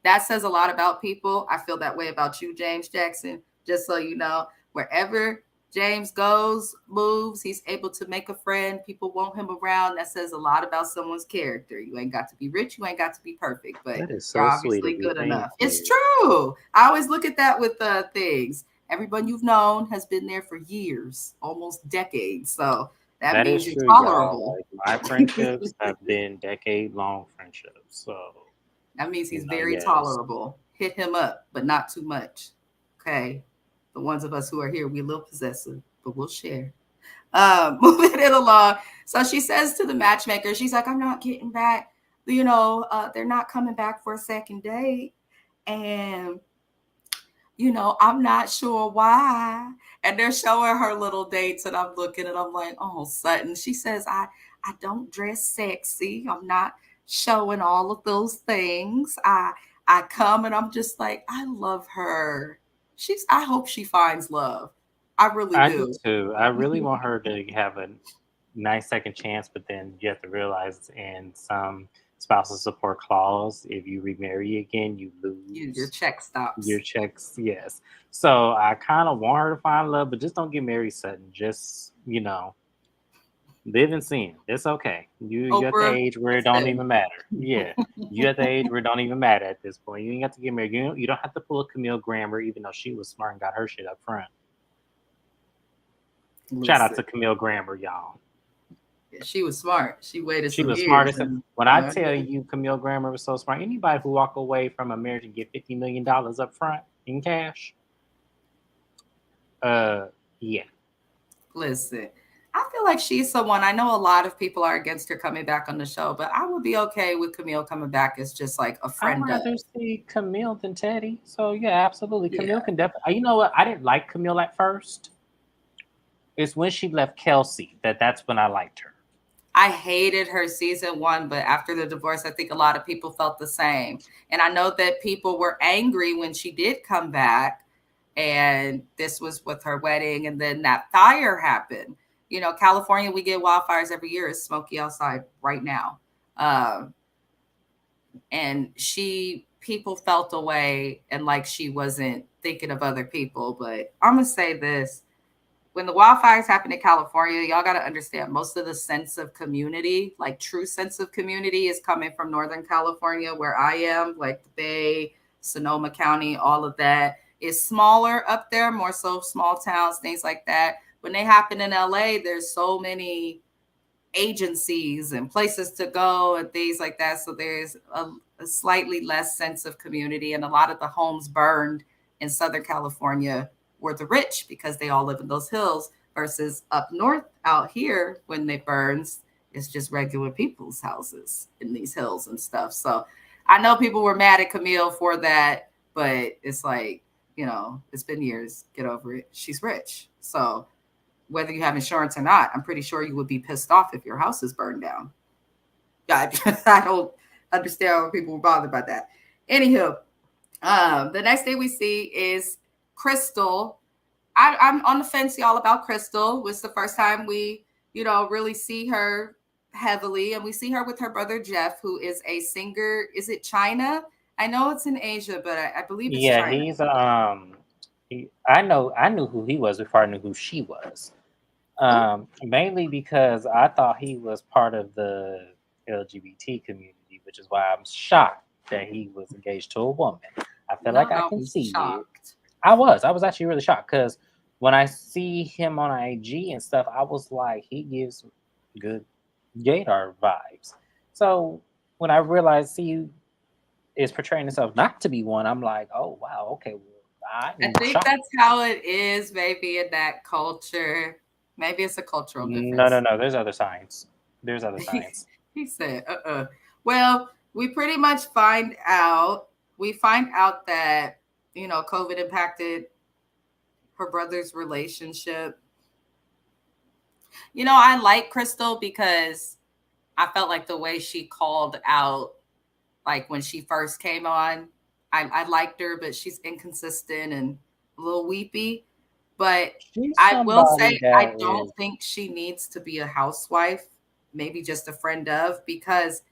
that says a lot about people. I feel that way about you, James Jackson. Just so you know, wherever James goes, moves, he's able to make a friend. People want him around. That says a lot about someone's character. You ain't got to be rich. You ain't got to be perfect, but you're obviously good enough. It's true. I always look at that with things. Everyone you've known has been there for years, almost decades. So that means you're tolerable. Like, my friendships have been decade-long friendships. So that means he's very tolerable. Hit him up, but not too much. Okay. The ones of us who are here, we're a little possessive, but we'll share. Moving it along. So she says to the matchmaker, she's like, I'm not getting back. They're not coming back for a second date. And, I'm not sure why. And they're showing her little dates. And I'm looking and I'm like, oh, Sutton. She says, I don't dress sexy. I'm not showing all of those things. I come and I'm just like, I love her. I hope she finds love. I really I do do. too. I really want her to have a nice second chance, but then you have to realize in some spousal support clause, if you remarry again, you Your lose check your stops. checks. Yes. So I kind of want her to find love, but just don't get married sudden. Just, live in sin. It's okay. You're at the Oprah, age where it don't listen. even matter. Yeah. You're at the age where it don't even matter at this point. You ain't got to get married. You don't have to pull a Camille Grammer, even though she was smart and got her shit up front. Shout out Listen. to Camille Grammer, y'all. She was smart. She waited She some was smart years as and when I tell you Camille Grammer was so smart. Anybody who walk away from a marriage and get $50 million up front in cash, uh, yeah. listen. I feel like she's someone. I know a lot of people are against her coming back on the show, but I would be okay with Camille coming back as just like a I'd friend of. rather see Camille than Teddy. So yeah, absolutely. Camille Yeah. can definitely. You know what? I didn't like Camille at first. It's when she left Kelsey that's when I liked her. I hated her season 1, but after the divorce, I think a lot of people felt the same. And I know that people were angry when she did come back. And this was with her wedding. And then that fire happened. California, we get wildfires every year. It's smoky outside right now. Um, and people felt away and like she wasn't thinking of other people. But I'm going to say this. When the wildfires happen in California, y'all got to understand most of the sense of community, like true sense of community, is coming from Northern California, where I am, like the Bay, Sonoma County, all of that is smaller up there, more so small towns, things like that. When they happen in LA, there's so many agencies and places to go and things like that. So there's a slightly less sense of community. And a lot of the homes burned in Southern California were the rich because they all live in those hills, versus up north out here, when it burns, it's just regular people's houses in these hills and stuff. So I know people were mad at Camille for that, but it's like, it's been years. Get over it. She's rich. So whether you have insurance or not, I'm pretty sure you would be pissed off if your house is burned down. I don't understand why people were bothered by that. Anywho, the next thing we see is Crystal. I'm on the fence, y'all, about Crystal. It's the first time we, really see her heavily, and we see her with her brother Jeff, who is a singer. Is it China? I know it's in Asia, but I believe it's Yeah, China. he's I knew who he was before I knew who she was. Mainly because I thought he was part of the LGBT community, which is why I'm shocked that he was engaged to a woman. I feel No, like I I can was see it. shocked. I was actually really shocked because when I see him on IG and stuff, I was like, he gives good gaydar vibes. So when I realized he is portraying himself not to be one, I'm like, oh wow, okay, well, I I'm think shocked. that's how it is, maybe in that culture. Maybe it's a cultural No, difference. There's other signs. There's other signs. He said, Well, we pretty much find out that, COVID impacted her brother's relationship. I like Crystal because I felt like the way she called out, like when she first came on, I liked her, but she's inconsistent and a little weepy. But She's I will somebody say, I that don't is. think she needs to be a housewife, maybe just a friend of, because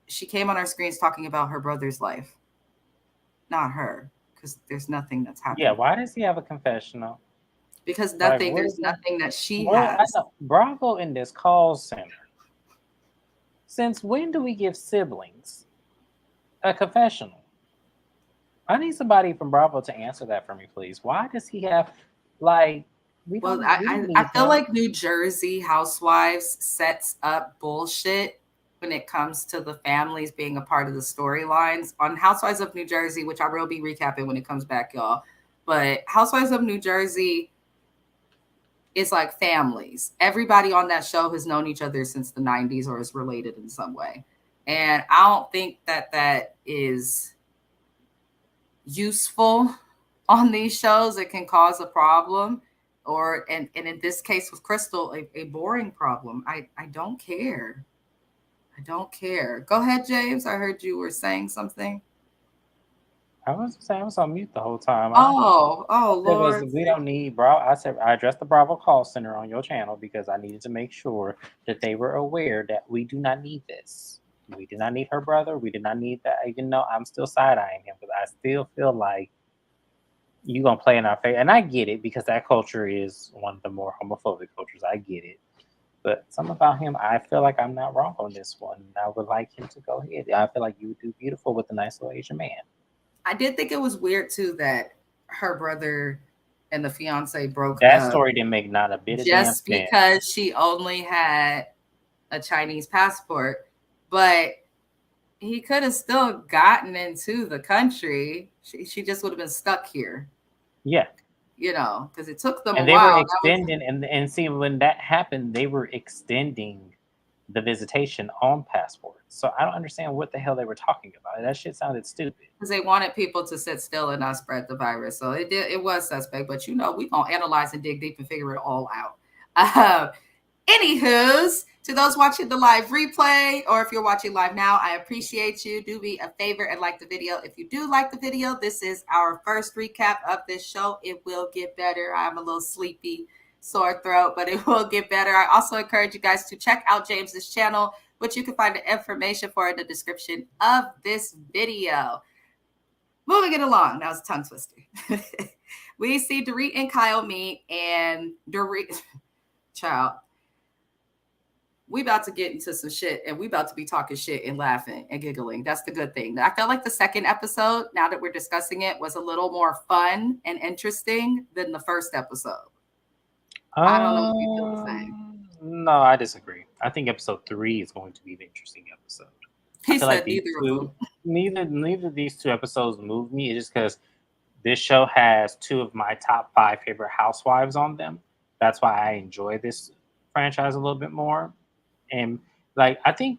she came on our screens talking about her brother's life, not her, because there's nothing that's Yeah, happened. why does he have a confessional? Because Like, what is there's that? nothing that she What I has. know, Bravo in this call center. Since when do we give siblings a confessional? I need somebody from Bravo to answer that for me, please. Why does he have like Well, we don't I need feel him. like New Jersey Housewives sets up bullshit when it comes to the families being a part of the storylines. On Housewives of New Jersey, which I will be recapping when it comes back, y'all. But Housewives of New Jersey, is like families. Everybody on that show has known each other since the 90s or is related in some way. And I don't think that that is useful on these shows. It can cause a problem, or and in this case with Crystal, a boring problem. I don't care. I don't care. Go ahead, James. I heard you were saying something. I was saying I was on mute the whole time. Oh, It was Lord. we don't need I said I addressed the Bravo call center on your channel because I needed to make sure that they were aware that we do not need this. We do not need her brother. We did not need that. Even though I'm still side eyeing him, but I still feel like you gonna play in our face. And I get it because that culture is one of the more homophobic cultures. I get it. But something about him, I feel like I'm not wrong on this one. I would like him to go ahead. I feel like you would do beautiful with a nice little Asian man. I did think it was weird too that her brother and the fiance broke That up story didn't make not a bit of damn just sense. because she only had a Chinese passport, but he could have still gotten into the country. She just would have been stuck here. Yeah. You know, because it took them And a they while. were extending, and see, when that happened, they were extending the visitation on passports. So I don't understand what the hell they were talking about. That shit sounded stupid. Because they wanted people to sit still and not spread the virus. So it was suspect. But you know, we're gonna analyze and dig deep and figure it all out. Anywho's, to those watching the live replay, or if you're watching live now, I appreciate you. Do me a favor and like the video. If you do like the video, this is our first recap of this show. It will get better. I'm a little sleepy, sore throat, but it will get better. I also encourage you guys to check out James's channel, which you can find the information for in the description of this video. Moving it along. That was a tongue twister. We see Dorit and Kyle meet, and Dorit, child, we about to get into some shit, and we about to be talking shit and laughing and giggling. That's the good thing. I felt like the second episode, now that we're discussing it, was a little more fun and interesting than the first episode. I don't know if you feel the same. No, I disagree. I think episode 3 is going to be the interesting episode. He said neither of them. Neither of these two episodes moved me. It's just because this show has 2 of my top 5 favorite housewives on them. That's why I enjoy this franchise a little bit more. And like, I think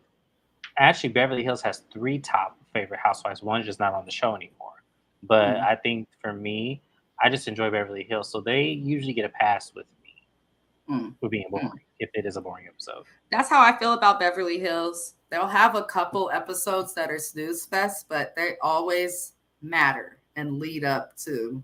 actually Beverly Hills has 3 top favorite housewives. One's just not on the show anymore. But I think for me, I just enjoy Beverly Hills. So they usually get a pass with me for being boring, if it is a boring episode. That's how I feel about Beverly Hills. They'll have a couple episodes that are snooze fest, but they always matter and lead up to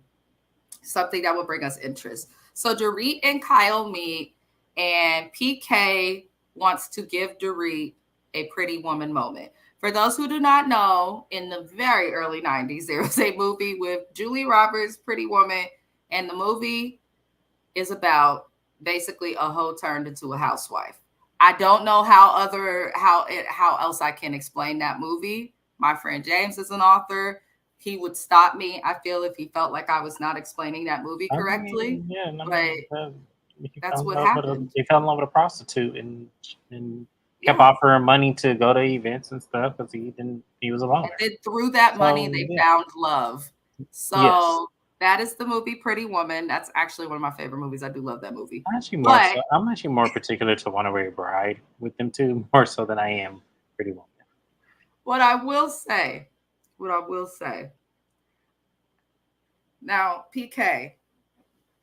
something that will bring us interest. So Dorit and Kyle meet, and PK wants to give Dorit a pretty woman moment. For those who do not know, in the very early 90s, there was a movie with Julie Roberts, Pretty Woman, and the movie is about basically a hoe turned into a housewife. I don't know how else I can explain that movie. My friend James is an author. He would stop me, I feel, if he felt like I was not explaining that movie correctly. That's what happened. He fell in love with a prostitute and kept offering money to go to events and stuff because he was alone. And then through that money, they found love. So that is the movie Pretty Woman. That's actually one of my favorite movies. I do love that movie. I'm actually more particular to Runaway Bride with them too, more so than I am Pretty Woman. What I will say, now, PK,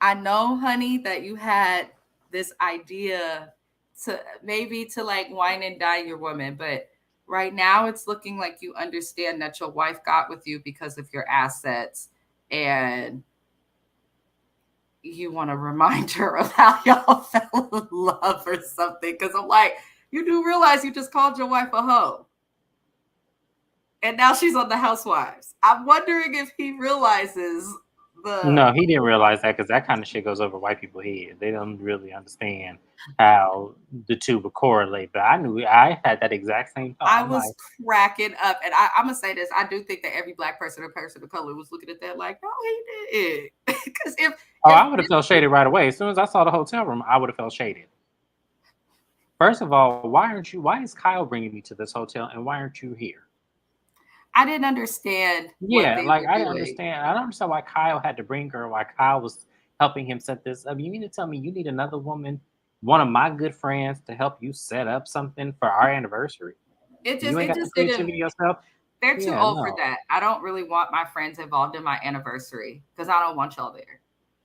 I know, honey, that you had this idea to like wine and dine your woman, but right now it's looking like you understand that your wife got with you because of your assets, and you want to remind her of how y'all fell in love or something. Because I'm like, you do realize you just called your wife a hoe, and now she's on the Housewives. I'm wondering if he realizes No, he didn't realize that because that kind of shit goes over white people's head. They don't really understand how the two would correlate. But I had that exact same thought. I was cracking up. And I'm going to say this. I do think that every Black person or person of color was looking at that like, no, he did. Because I would have felt shaded right away. As soon as I saw the hotel room, I would have felt shaded. First of all, why is Kyle bringing me to this hotel and why aren't you here? I didn't understand. I didn't understand. I don't understand why Kyle had to bring her. Why Kyle was helping him set this up. You mean to tell me you need another woman, one of my good friends, to help you set up something for our anniversary? You ain't It got the just didn't. creativity yourself? They're too Yeah, old for no. that. I don't really want my friends involved in my anniversary because I don't want y'all there.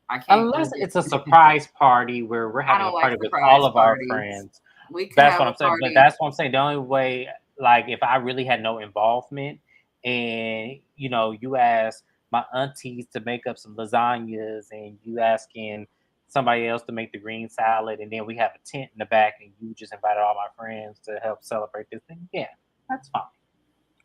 I can't do Unless it's a it. surprise party where we're I having a don't like party with all surprise of our parties. friends. We could That's have what a I'm saying. But party. that's what I'm saying. The only way, like, if I really had no involvement and, you ask my aunties to make up some lasagnas and you asking somebody else to make the green salad and then we have a tent in the back and you just invited all my friends to help celebrate this thing, yeah, that's fine.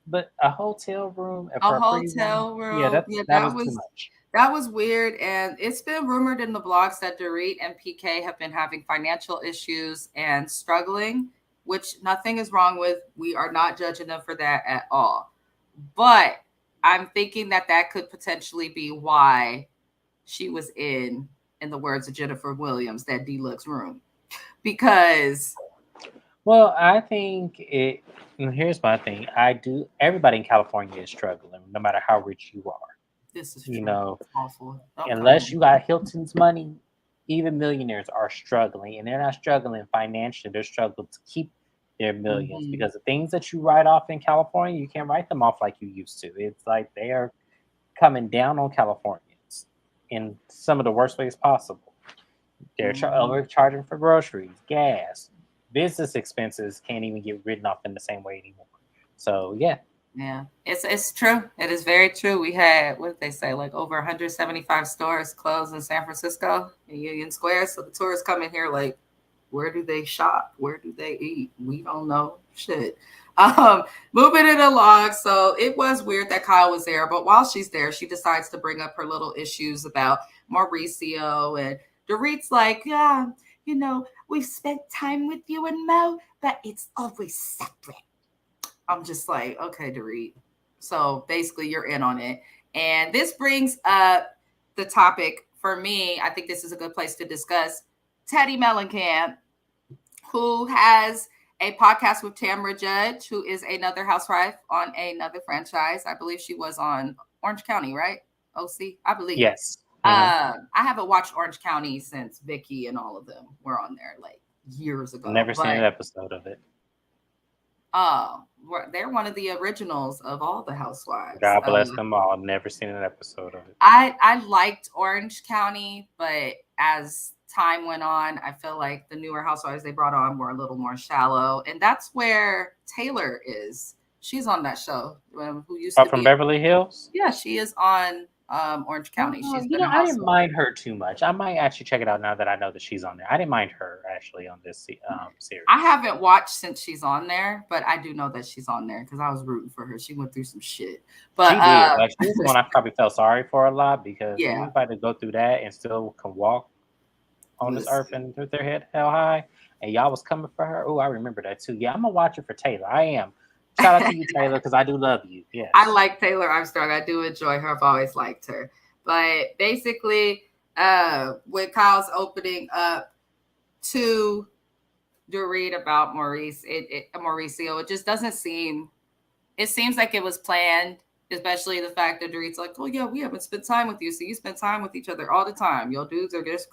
But a hotel room A for a pretty woman, hotel yeah, room. Yeah, that is too much. that was weird. And it's been rumored in the blogs that Dorit and PK have been having financial issues and struggling, which nothing is wrong with. We are not judging them for that at all. But I'm thinking that that could potentially be why she was in the words of Jennifer Williams, that deluxe room. Because Well, I think here's my thing. Everybody in California is struggling, no matter how rich you are. this is You true. know, It's awful. Don't come unless on. you got Hilton's money, even millionaires are struggling. And they're not struggling financially, they're struggling to keep their millions Mhm. because the things that you write off in California, you can't write them off like you used to. It's like they are coming down on Californians in some of the worst ways possible. They're Mhm. overcharging for groceries, gas, business expenses can't even get written off in the same way anymore. So yeah, Yeah, it's true. It is very true. We had, what did they say, like over 175 stores closed in San Francisco in Union Square. So the tourists come in here like, where do they shop? Where do they eat? We don't know shit. Moving it along. So it was weird that Kyle was there, but while she's there, she decides to bring up her little issues about Mauricio, and Dorit's like, yeah, we've spent time with you and Mo, but it's always separate. I'm just like, okay, Dorit. So basically, you're in on it. And this brings up the topic for me. I think this is a good place to discuss Teddy Mellencamp, who has a podcast with Tamra Judge, who is another housewife on another franchise. I believe she was on Orange County, right? OC, I believe. yes. Mhm. I haven't watched Orange County since Vicky and all of them were on there like years ago. Never seen But an episode of it. they're one of the originals of all the housewives. God bless them all. Never seen an episode of it. I liked Orange County, but as time went on, I feel like the newer housewives they brought on were a little more shallow, and that's where Taylor is. She's on that show. Who used Oh, to from be? Beverly Hills? Yeah, she is on Orange County. Oh, She's been a I didn't housewife. mind her too much. I might actually check it out now that I know that she's on there. I didn't mind her actually on this series. I haven't watched since she's on there, but I do know that she's on there because I was rooting for her. She went through some shit, but She did. Like she was the one I probably felt sorry for a lot because yeah. anybody to go through that and still can walk on this earth Listen. and with their head held high, and y'all was coming for her. Oh, I remember that too. Yeah, I'm gonna watch it for Taylor. I am. Shout out to you, Taylor, because I do love you. Yes. I like Taylor Armstrong. I do enjoy her. I've always liked her. But basically, when Kyle's opening up to Dorit about Mauricio, it just doesn't seem. It seems like it was planned, especially the fact that Dorit's like, "Oh yeah, we haven't spent time with you, so you spend time with each other all the time. Your dudes are just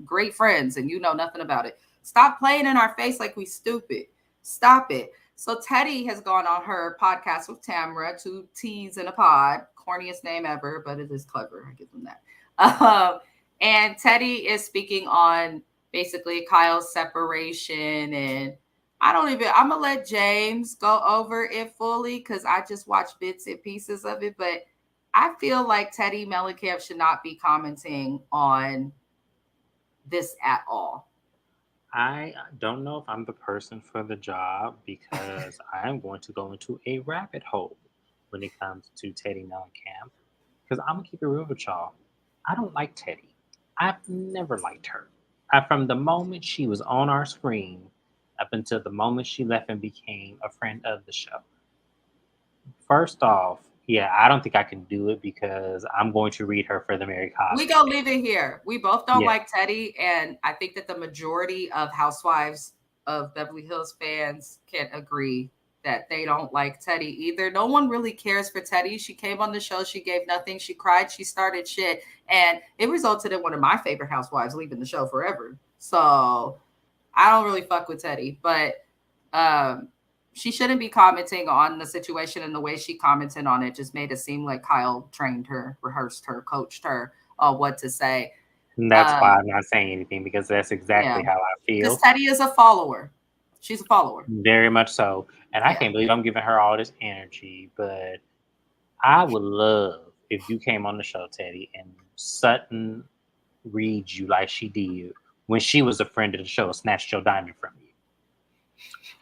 great friends, and you know nothing about it. Stop playing in our face like we stupid. Stop it." So Teddy has gone on her podcast with Tamra, 2 T's in a pod, corniest name ever, but it is clever. I give them that. And Teddy is speaking on basically Kyle's separation, and I'm gonna let James go over it fully because I just watched bits and pieces of it, but I feel like Teddy Mellencamp should not be commenting on this at all. I don't know if I'm the person for the job because I am going to go into a rabbit hole when it comes to Teddy Mellencamp. Because I'm gonna keep it real with y'all. I don't like Teddy. I've never liked her. From the moment she was on our screen up until the moment she left and became a friend of the show. First off, yeah, I don't think I can do it because I'm going to read her for the Mary We Cosby. gonna leave it here. We both don't Yeah, like Teddy, and I think that the majority of Housewives of Beverly Hills fans can agree that they don't like Teddy either. No one really cares for Teddy. She came on the show. She gave nothing. She cried. She started shit. And it resulted in one of my favorite housewives leaving the show forever. So I don't really fuck with Teddy. But she shouldn't be commenting on the situation, and the way she commented on it just made it seem like Kyle trained her, rehearsed her, coached her on what to say. And that's why I'm not saying anything, because that's exactly how I feel. Because Teddy is a follower. She's a follower. Very much so. And I can't believe I'm giving her all this energy, but I would love if you came on the show, Teddy, and Sutton reads you like she did when she was a friend of the show, snatched your diamond from you.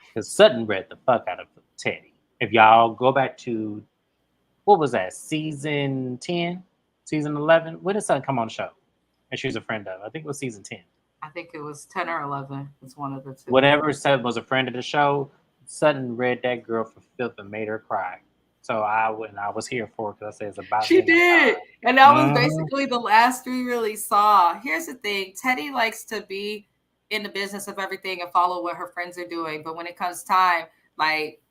Because Sutton read the fuck out of Teddy. If y'all go back to, what was that, season 10, season 11? When did Sutton come on the show? And she was a friend of, I think it was season 10. I think it was 10 or 11. It's one of the two. Whatever Sutton was a friend of the show, Sutton read that girl for filth and made her cry. So I was here for it, because I said it's about. She did. And that was basically the last we really saw. Here's the thing. Teddy likes to be in the business of everything and follow what her friends are doing. But when it comes time, like,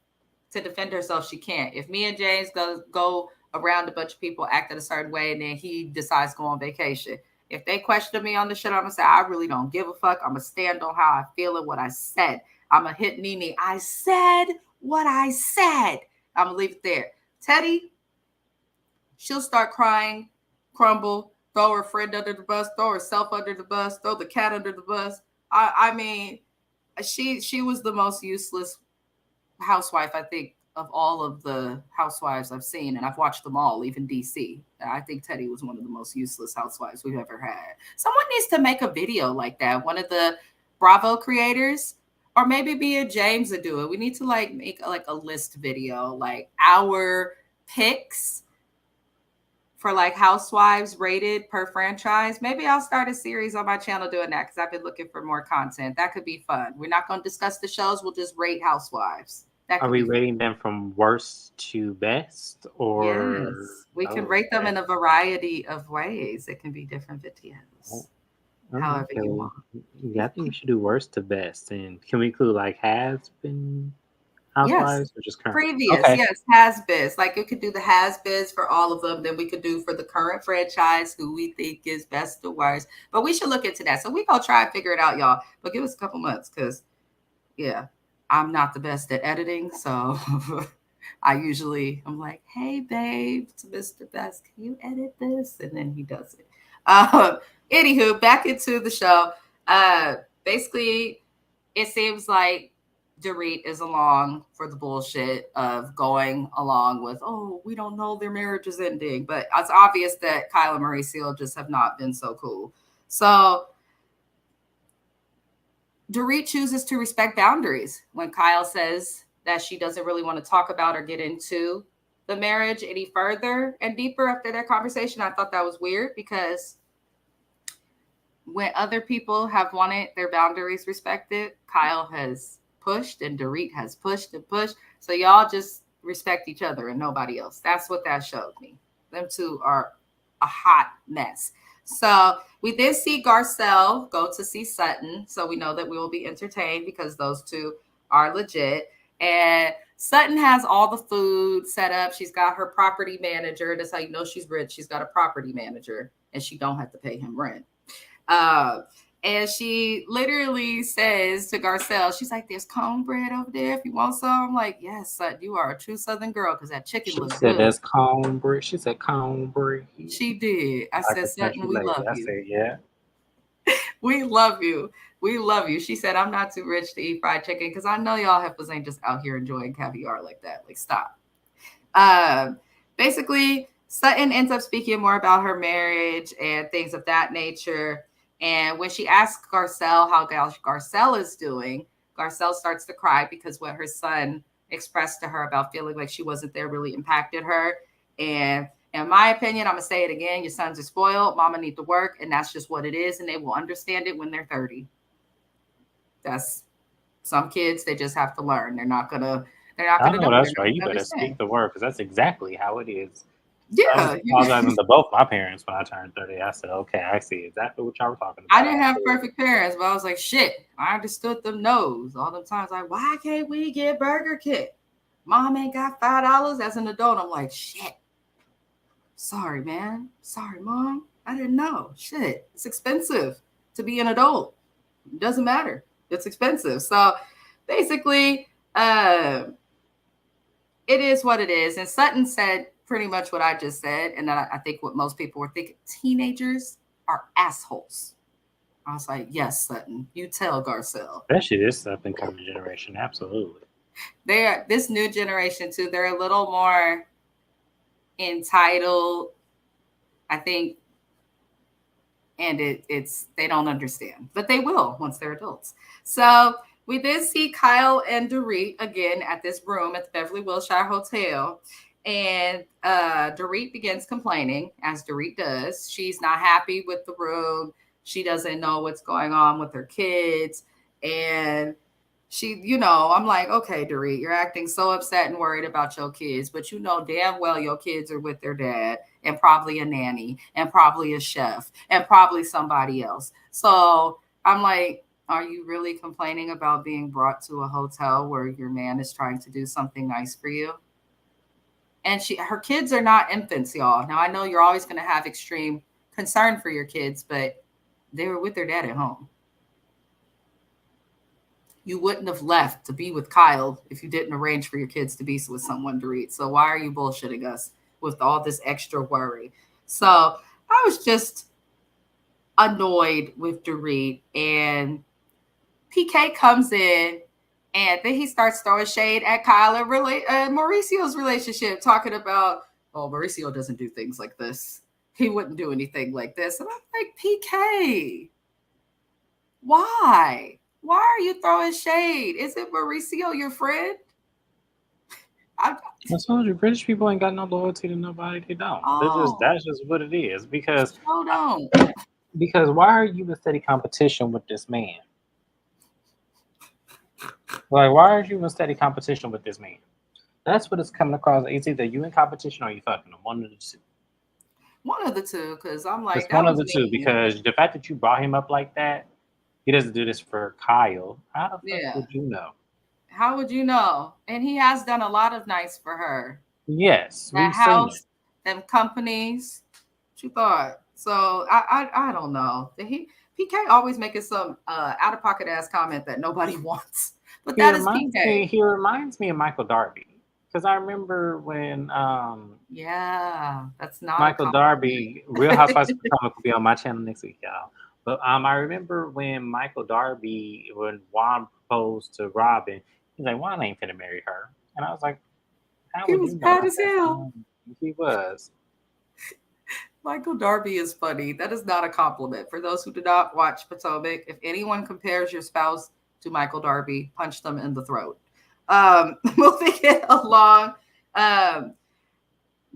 to defend herself, she can't. If me and James go around a bunch of people, act in a certain way, and then he decides to go on vacation, if they question me on the shit, I'm going to say, I really don't give a fuck. I'm going to stand on how I feel and what I said. I'm going to hit Nene. I said what I said. I'm going to leave it there. Teddy, she'll start crying, crumble, throw her friend under the bus, throw herself under the bus, throw the cat under the bus. I mean, she was the most useless housewife, I think, of all of the housewives I've seen, and I've watched them all, even DC. I think Teddy was one of the most useless housewives we've ever had. Someone needs to make a video like that. One of the Bravo creators, or maybe me and James would do it. We need to like make like a list video, like our picks for like housewives rated per franchise. Maybe I'll start a series on my channel doing that, because I've been looking for more content. That could be fun. We're not going to discuss the shows. We'll just rate housewives. Are we rating them from worst to best? Or yes, we can rate them in a variety of ways. It can be different videos. However you want. Yeah, I think we should do worst to best. And can we include like has been housewives, or just current? Previous, yes, has been. Like, it could do the has been for all of them. Then we could do for the current franchise who we think is best or worst. But we should look into that. So we gonna try and figure it out, y'all. But give us a couple months, because I'm not the best at editing. So I'm like, hey babe, to Mr. Best, can you edit this? And then he does it. Anywho, back into the show. Basically, it seems like Dorit is along for the bullshit of going along with, oh, we don't know their marriage is ending. But it's obvious that Kyle and Mauricio just have not been so cool. So Dorit chooses to respect boundaries when Kyle says that she doesn't really want to talk about or get into the marriage any further and deeper after their conversation. I thought that was weird, because when other people have wanted their boundaries respected, Kyle has pushed and Dorit has pushed and pushed. So y'all just respect each other and nobody else. That's what that showed me. Them two are a hot mess. So we then see Garcelle go to see Sutton. So we know that we will be entertained, because those two are legit. And Sutton has all the food set up. She's got her property manager. That's how you know she's rich. She's got a property manager, and she don't have to pay him rent. And she literally says to Garcelle, she's like, there's cornbread over there if you want some. I'm like, yes, Sutton, you are a true Southern girl, because that chicken looks good. She said there's cornbread. She said cornbread. She did. I said, Sutton, we love you. I said, yeah. We love you. We love you. She said, I'm not too rich to eat fried chicken, because I know y'all heifers ain't just out here enjoying caviar like that. Like, stop. Basically, Sutton ends up speaking more about her marriage and things of that nature. And when she asks Garcelle how Garcelle is doing, Garcelle starts to cry, because what her son expressed to her about feeling like she wasn't there really impacted her. And in my opinion, I'm going to say it again, your sons are spoiled. Mama need to work, and that's just what it is. And they will understand it when they're 30. That's some kids, they just have to learn. They're not going to know. That's right. You better speak the word, because that's exactly how it is. Yeah. I was apologizing to both my parents when I turned 30. I said, okay, I see exactly what y'all were talking about. I didn't have perfect parents, but I was like, shit, I understood them no's all the times. Like, why can't we get Burger King? Mom ain't got $5 as an adult. I'm like, shit. Sorry, man. Sorry, Mom. I didn't know. Shit. It's expensive to be an adult. It doesn't matter. It's expensive. So basically, it is what it is. And Sutton said pretty much what I just said. And I think what most people were thinking, teenagers are assholes. I was like, yes, Sutton, you tell Garcelle. Especially this up and coming generation, absolutely. They're this new generation too. They're a little more entitled, I think, and it's they don't understand, but they will once they're adults. So we did see Kyle and Dorit again at this room at the Beverly Wilshire Hotel. And Dorit begins complaining, as Dorit does. She's not happy with the room. She doesn't know what's going on with her kids. And she, I'm like, okay, Dorit, you're acting so upset and worried about your kids, but you know damn well your kids are with their dad and probably a nanny and probably a chef and probably somebody else. So I'm like, are you really complaining about being brought to a hotel where your man is trying to do something nice for you? And her kids are not infants, y'all. Now, I know you're always going to have extreme concern for your kids, but they were with their dad at home. You wouldn't have left to be with Kyle if you didn't arrange for your kids to be with someone, Dorit. So why are you bullshitting us with all this extra worry? So I was just annoyed with Dorit. And PK comes in, and then he starts throwing shade at Kyle and Mauricio's relationship, talking about, oh, Mauricio doesn't do things like this. He wouldn't do anything like this. And I'm like, PK, why? Why are you throwing shade? Isn't Mauricio your friend? I told you, British people ain't got no loyalty to nobody. They don't. That's just what it is. Because why are you in steady competition with this man? Like, why are you in steady competition with this man? That's what it's coming across. It's either you in competition or you fucking them. One of the two. One of the two, because I'm like, it's one of the two. Because the fact that you brought him up like that, he doesn't do this for Kyle. How the fuck would you know? How would you know? And he has done a lot of nice for her. Yes, that house, them companies. What you thought? So I don't know. PK always making some out of pocket ass comment that nobody wants. But that is PK. He reminds me of Michael Darby. Because I remember when that's not Michael Darby, Real Housewives of Potomac will be on my channel next week, y'all. But I remember when Michael Darby, when Juan proposed to Robin, he's like, Juan ain't finna marry her. And I was like, how he would was you bad know? as hell. He was. Michael Darby is funny. That is not a compliment. For those who do not watch Potomac, if anyone compares your spouse to Michael Darby, punch them in the throat. Moving it along,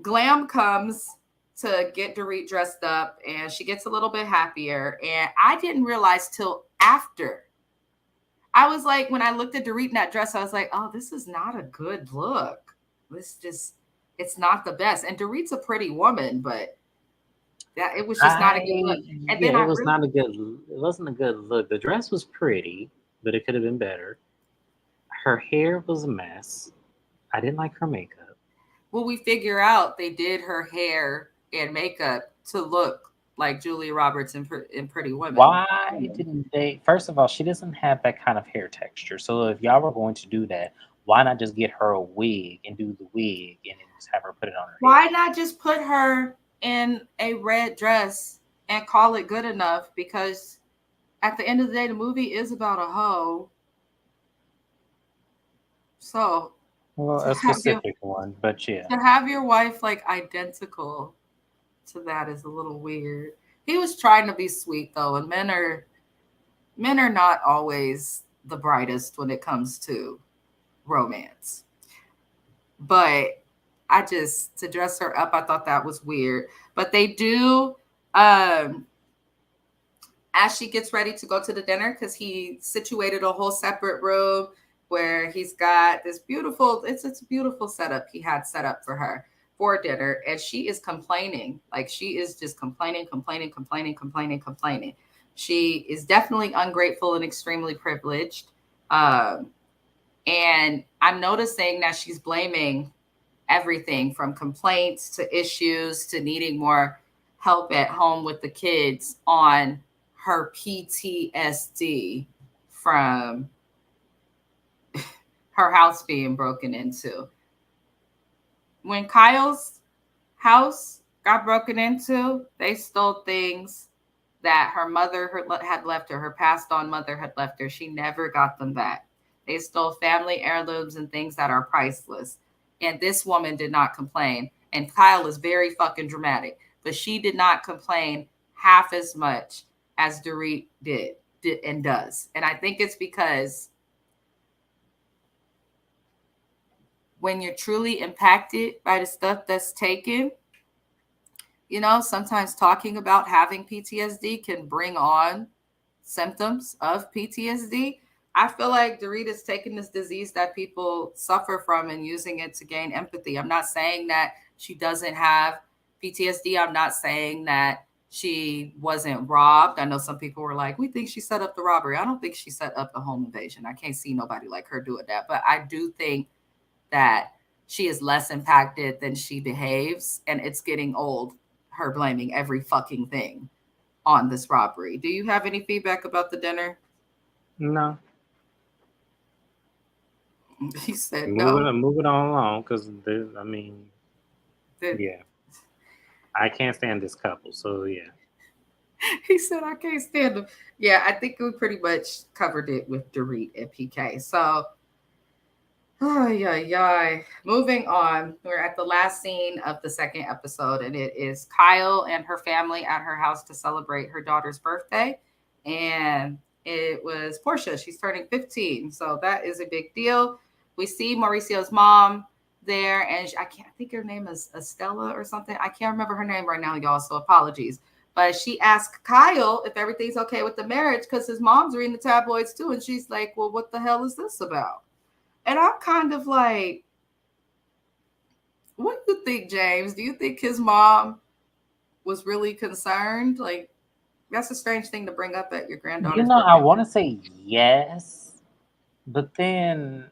Glam comes to get Dorit dressed up, and she gets a little bit happier. And I didn't realize till after. I was like, when I looked at Dorit in that dress, I was like, oh, this is not a good look. It's not the best. And Dorit's a pretty woman, but it was just not a good look. And then it wasn't a good look. The dress was pretty, but it could have been better. Her hair was a mess. I didn't like her makeup. Well, we figure out they did her hair and makeup to look like Julia Roberts in Pretty Women. Why didn't they? First of all, she doesn't have that kind of hair texture. So if y'all were going to do that, why not just get her a wig and do the wig and then just have her put it on her Why head? not just put her in a red dress and call it good enough? Because at the end of the day, the movie is about a hoe. So, well, a specific one, but yeah. To have your wife like identical to that is a little weird. He was trying to be sweet though, and men are not always the brightest when it comes to romance. But to dress her up, I thought that was weird. But they do, as she gets ready to go to the dinner, because he situated a whole separate room where he's got this beautiful, it's a beautiful setup he had set up for her for dinner. And she is complaining. Like, she is just complaining. She is definitely ungrateful and extremely privileged. And I'm noticing that she's blaming everything from complaints to issues to needing more help at home with the kids on her PTSD from her house being broken into. When Kyle's house got broken into, they stole things that her mother had left her, her passed on mother had left her. She never got them back. They stole family heirlooms and things that are priceless. And this woman did not complain. And Kyle is very fucking dramatic, but she did not complain half as much as Dorit did and does. And I think it's because when you're truly impacted by the stuff that's taken, you know, sometimes talking about having PTSD can bring on symptoms of PTSD. I feel like Dorit is taking this disease that people suffer from and using it to gain empathy. I'm not saying that she doesn't have PTSD. I'm not saying that she wasn't robbed. I know some people were like, we think she set up the robbery. I don't think she set up the home invasion. I can't see nobody like her doing that. But I do think that she is less impacted than she behaves. And it's getting old, her blaming every fucking thing on this robbery. Do you have any feedback about the dinner? No. He said no. Move it on along, because I mean, yeah, I can't stand this couple. So yeah. He said I can't stand them. Yeah, I think we pretty much covered it with Dorit and PK. So, moving on. We're at the last scene of the second episode, and it is Kyle and her family at her house to celebrate her daughter's birthday. And it was Portia. She's turning 15. So that is a big deal. We see Mauricio's mom there, and I think her name is Estella or something. I can't remember her name right now, y'all. So apologies. But she asked Kyle if everything's okay with the marriage because his mom's reading the tabloids too. And she's like, well, what the hell is this about? And I'm kind of like, what do you think, James? Do you think his mom was really concerned? Like, that's a strange thing to bring up at your granddaughter's birthday. I want to say yes, but then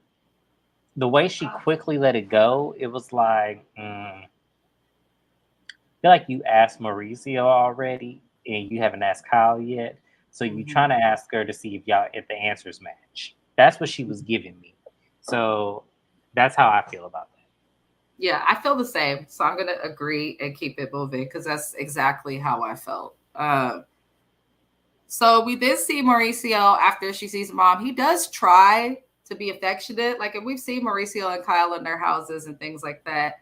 the way she quickly let it go, it was like, I feel like you asked Mauricio already and you haven't asked Kyle yet. So you're trying to ask her to see if the answers match. That's what she was giving me. So that's how I feel about that. Yeah, I feel the same. So I'm going to agree and keep it moving because that's exactly how I felt. So we did see Mauricio after she sees mom. He does try to be affectionate. Like if we've seen Mauricio and Kyle in their houses and things like that,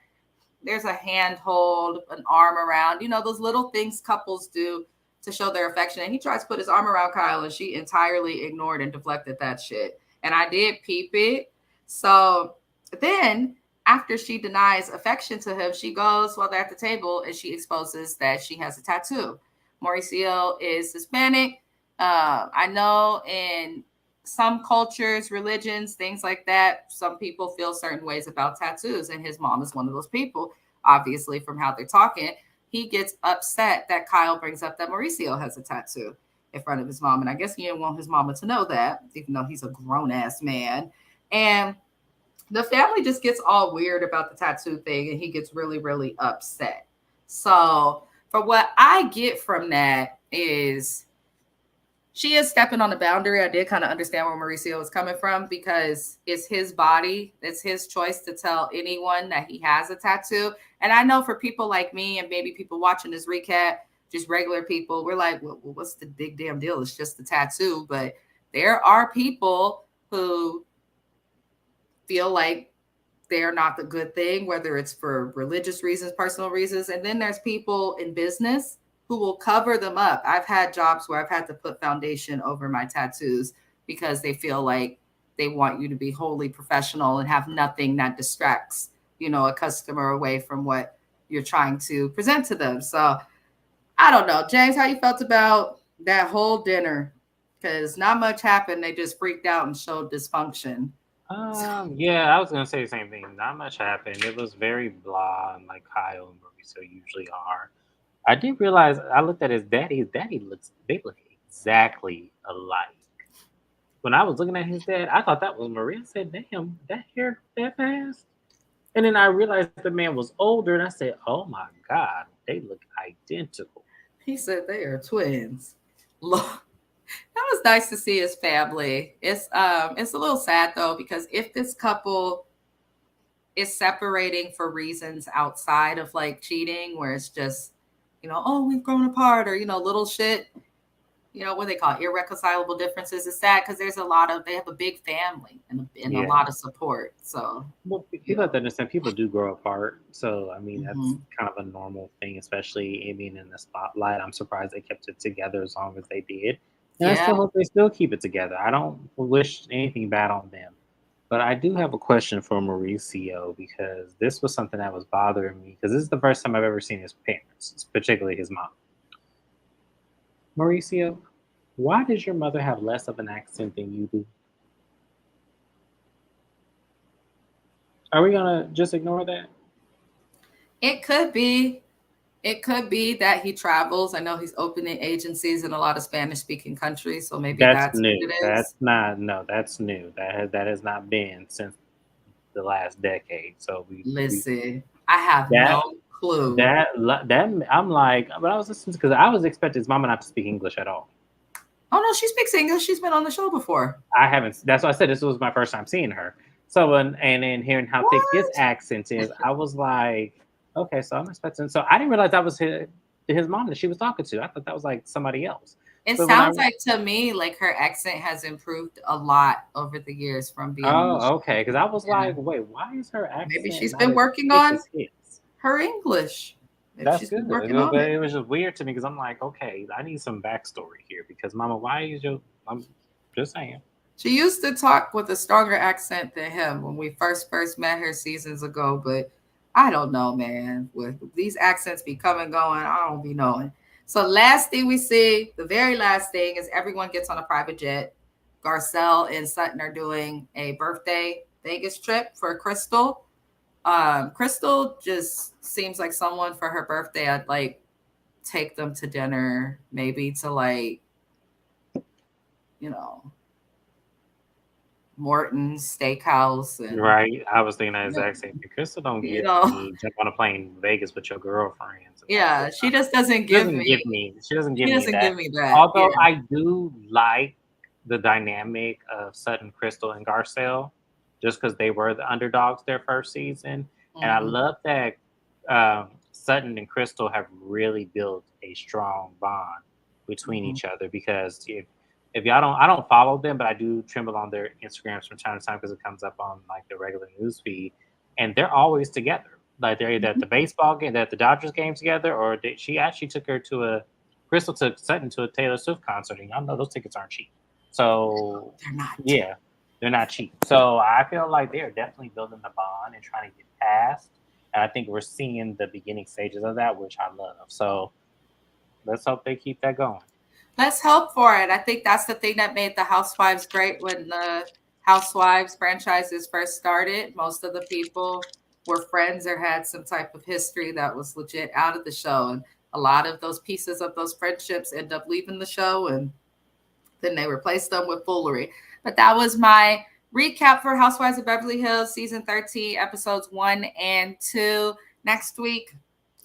there's a handhold, an arm around, those little things couples do to show their affection. And he tries to put his arm around Kyle and she entirely ignored and deflected that shit. And I did peep it. So then after she denies affection to him, she goes while they're at the table and she exposes that she has a tattoo. Mauricio is Hispanic. I know in some cultures, religions, things like that, some people feel certain ways about tattoos, and his mom is one of those people, obviously, from how they're talking. He gets upset that Kyle brings up that Mauricio has a tattoo in front of his mom, and I guess he didn't want his mama to know that, even though he's a grown-ass man. And the family just gets all weird about the tattoo thing, and he gets really, really upset. So for what I get from that is she is stepping on the boundary. I did kind of understand where Mauricio was coming from because it's his body. It's his choice to tell anyone that he has a tattoo. And I know for people like me and maybe people watching this recap, just regular people, we're like, well, what's the big damn deal? It's just a tattoo. But there are people who feel like they're not the good thing, whether it's for religious reasons, personal reasons. And then there's people in business who will cover them up. I've had jobs where I've had to put foundation over my tattoos because they feel like they want you to be wholly professional and have nothing that distracts, a customer away from what you're trying to present to them. So I don't know. James, how you felt about that whole dinner? Because not much happened. They just freaked out and showed dysfunction. Yeah, I was gonna say the same thing. Not much happened. It was very blah, like Kyle and Mauricio usually are. I did realize I looked at his daddy. They look exactly alike. when I was looking at his dad, I thought that was Maria. I said, "Damn, that hair that fast." And then I realized the man was older, and I said, "Oh my God, they look identical." He said they are twins. Look, that was nice to see his family. It's a little sad though, because if this couple is separating for reasons outside of like cheating, where it's just, oh, we've grown apart, or little shit, what they call it, irreconcilable differences, is sad because they have a big family and a Yeah. lot of support. So Well, people have to understand people do grow apart. So, I mean, that's mhm. kind of a normal thing, especially being in the spotlight. I'm surprised they kept it together as long as they did. And I Yeah, still hope they still keep it together. I don't wish anything bad on them. But I do have a question for Mauricio because this was something that was bothering me because this is the first time I've ever seen his parents, particularly his mom. Mauricio, why does your mother have less of an accent than you do? Are we gonna just ignore that? it could be. It could be that he travels. I know he's opening agencies in a lot of Spanish speaking countries, so maybe That's that's what new. it That's is. not no. That's new. That has not been since the last decade. So we Listen, I have that no clue. that I'm like, but I was listening because I was expecting his mama not to speak English at all. Oh no, she speaks English. She's been on the show before. I haven't. That's why I said this was my first time seeing her. So and then hearing how thick his What? accent is, I was like, okay, so I'm expecting. So I didn't realize that was his mom that she was talking to. I thought that was like somebody else. It But when I sounds like to me like her accent has improved a lot over the years from being on the oh show. okay, because I was Yeah. like, wait, why is her Maybe accent she's not been as working thick on as his? her English. Maybe That's she's good. been working on But it. it was just weird to me because I'm like, okay, I need some backstory here because Mama, why is your? I'm just saying. She used to talk with a stronger accent than him when we first met her seasons ago, but I don't know, man. With these accents be coming going, I don't be knowing. So last thing we see, the very last thing is everyone gets on a private jet. Garcelle and Sutton are doing a birthday Vegas trip for Crystal. Crystal just seems like someone for her birthday. I'd like take them to dinner, maybe to like, you know, Morton's Steakhouse and Right. I was thinking that you know, exact same thing. Crystal don't you give know, me jump on a plane to Vegas with your girlfriends and have a yeah, good she time. just doesn't She give doesn't me give me. She doesn't give she me doesn't that. give me that. Yeah. Although I do like the dynamic of Sutton, Crystal, and Garcelle, just because they were the underdogs their first season, and I Mhm. love that Sutton and Crystal have really built a strong bond between Mhm. each other. Because if y'all don't, I don't follow them, but I do tremble on their Instagrams from time to time because it comes up on like the regular news feed, and they're always together. Like they're either at Mhm. the baseball game, they're at the Dodgers game together, or she actually took her to a Crystal took Sutton to a Taylor Swift concert, and y'all know those tickets aren't cheap. So They're not. yeah, they're not cheap. So I feel like they are definitely building the bond and trying to get past. And I think we're seeing the beginning stages of that, which I love. So let's hope they keep that going. Let's hope for it. I think that's the thing that made the Housewives great when the Housewives franchises first started. Most of the people were friends or had some type of history that was legit out of the show. And a lot of those pieces of those friendships end up leaving the show and then they replaced them with foolery. But that was my recap for Housewives of Beverly Hills season 13, episodes 1 and 2. Next week,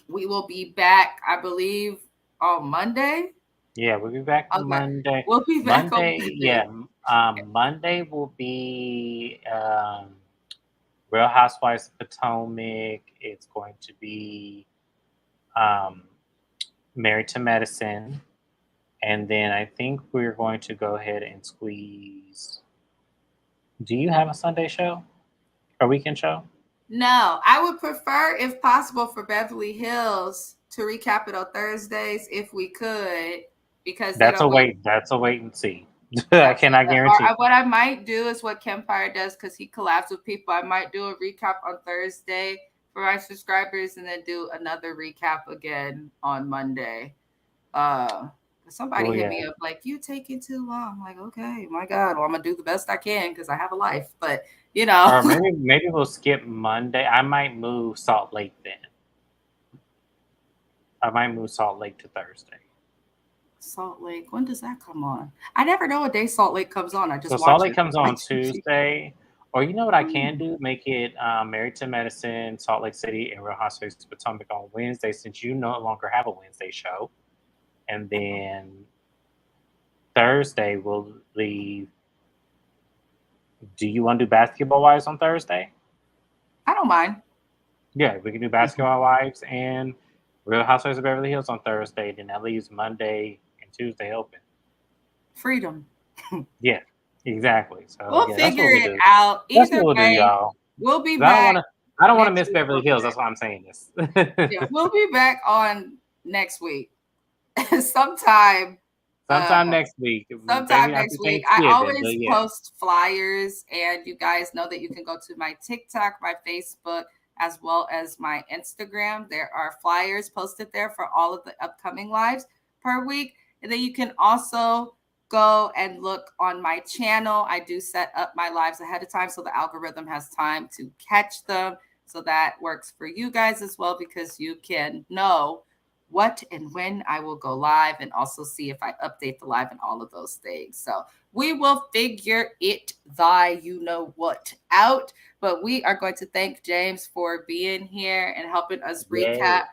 we will be back, I believe, on Monday. Yeah, we'll be back Okay. Monday. We'll be back on Monday, Monday. yeah. Monday will be Real Housewives of Potomac. It's going to be um, Married to Medicine. And then I think we're going to go ahead and squeeze. Do you have a Sunday show or weekend show? No, I would prefer, if possible, for Beverly Hills to recap it on Thursdays if we could, because That's a wait. That's a wait and see. I that's cannot or guarantee. what I might do is what Campfire does because he collabs with people. I might do a recap on Thursday for my subscribers and then do another recap again on Monday. Uh, somebody Oh hit yeah. me up like, "You taking too long." I'm like, okay, my God, well, I'm gonna do the best I can because I have a life. But you know, Or maybe we'll skip Monday. I might move Salt Lake then. I might move Salt Lake to Thursday. Salt Lake. When does that come on? I never know what day Salt Lake comes on. I just So watch Salt Lake it. comes on Like, Tuesday. Or you know what I can do? Make it Married to Medicine, Salt Lake City, and Real Housewives of Potomac on Wednesday, since you no longer have a Wednesday show. And then Thursday we'll leave. Do you want to do Basketball Wives on Thursday? I don't mind. Yeah, we can do Basketball Wives and Real Housewives of Beverly Hills on Thursday. Then that leaves Monday and Tuesday open. Freedom. Yeah, exactly. So We'll yeah, that's figure what we'll it do. out. That's Either what we'll do, way, y'all. we'll be 'Cause back I don't want to next miss week. Beverly Hills. That's why I'm saying this. Yeah, we'll be back on next week. sometime uh Sometime next week, sometime maybe after next week. I Thanksgiving. But always yeah, post flyers, and you guys know that you can go to my TikTok, my Facebook, as well as my Instagram. There are flyers posted there for all of the upcoming lives per week. And then you can also go and look on my channel. I do set up my lives ahead of time so the algorithm has time to catch them. So that works for you guys as well, because you can know what and when I will go live, and also see if I update the live and all of those things. So we will figure it you know what out. But we are going to thank James for being here and helping us yeah. recap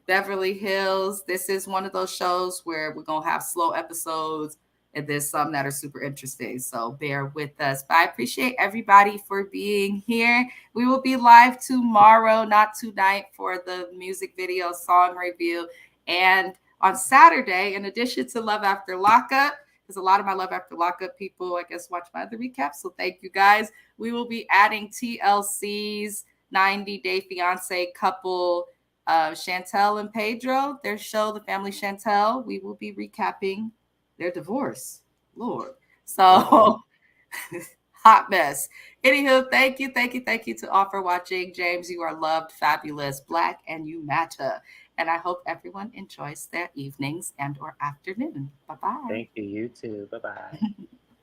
Beverly Hills. This is one of those shows where we're going to have slow episodes, and there's some that are super interesting. So bear with us. But I appreciate everybody for being here. We will be live tomorrow, not tonight, for the music video song review. And on Saturday, in addition to Love After Lockup, because a lot of my Love After Lockup people, I guess, watch my other recaps. So thank you guys. We will be adding TLC's 90 Day Fiance couple, Chantel and Pedro, their show, The Family Chantel. We will be recapping their divorce. Lord. So hot mess. Anywho, thank you to all for watching. James, you are loved, fabulous, Black, and you matter. And I hope everyone enjoys their evenings and or afternoon. Bye-bye. Thank you. You too. Bye bye.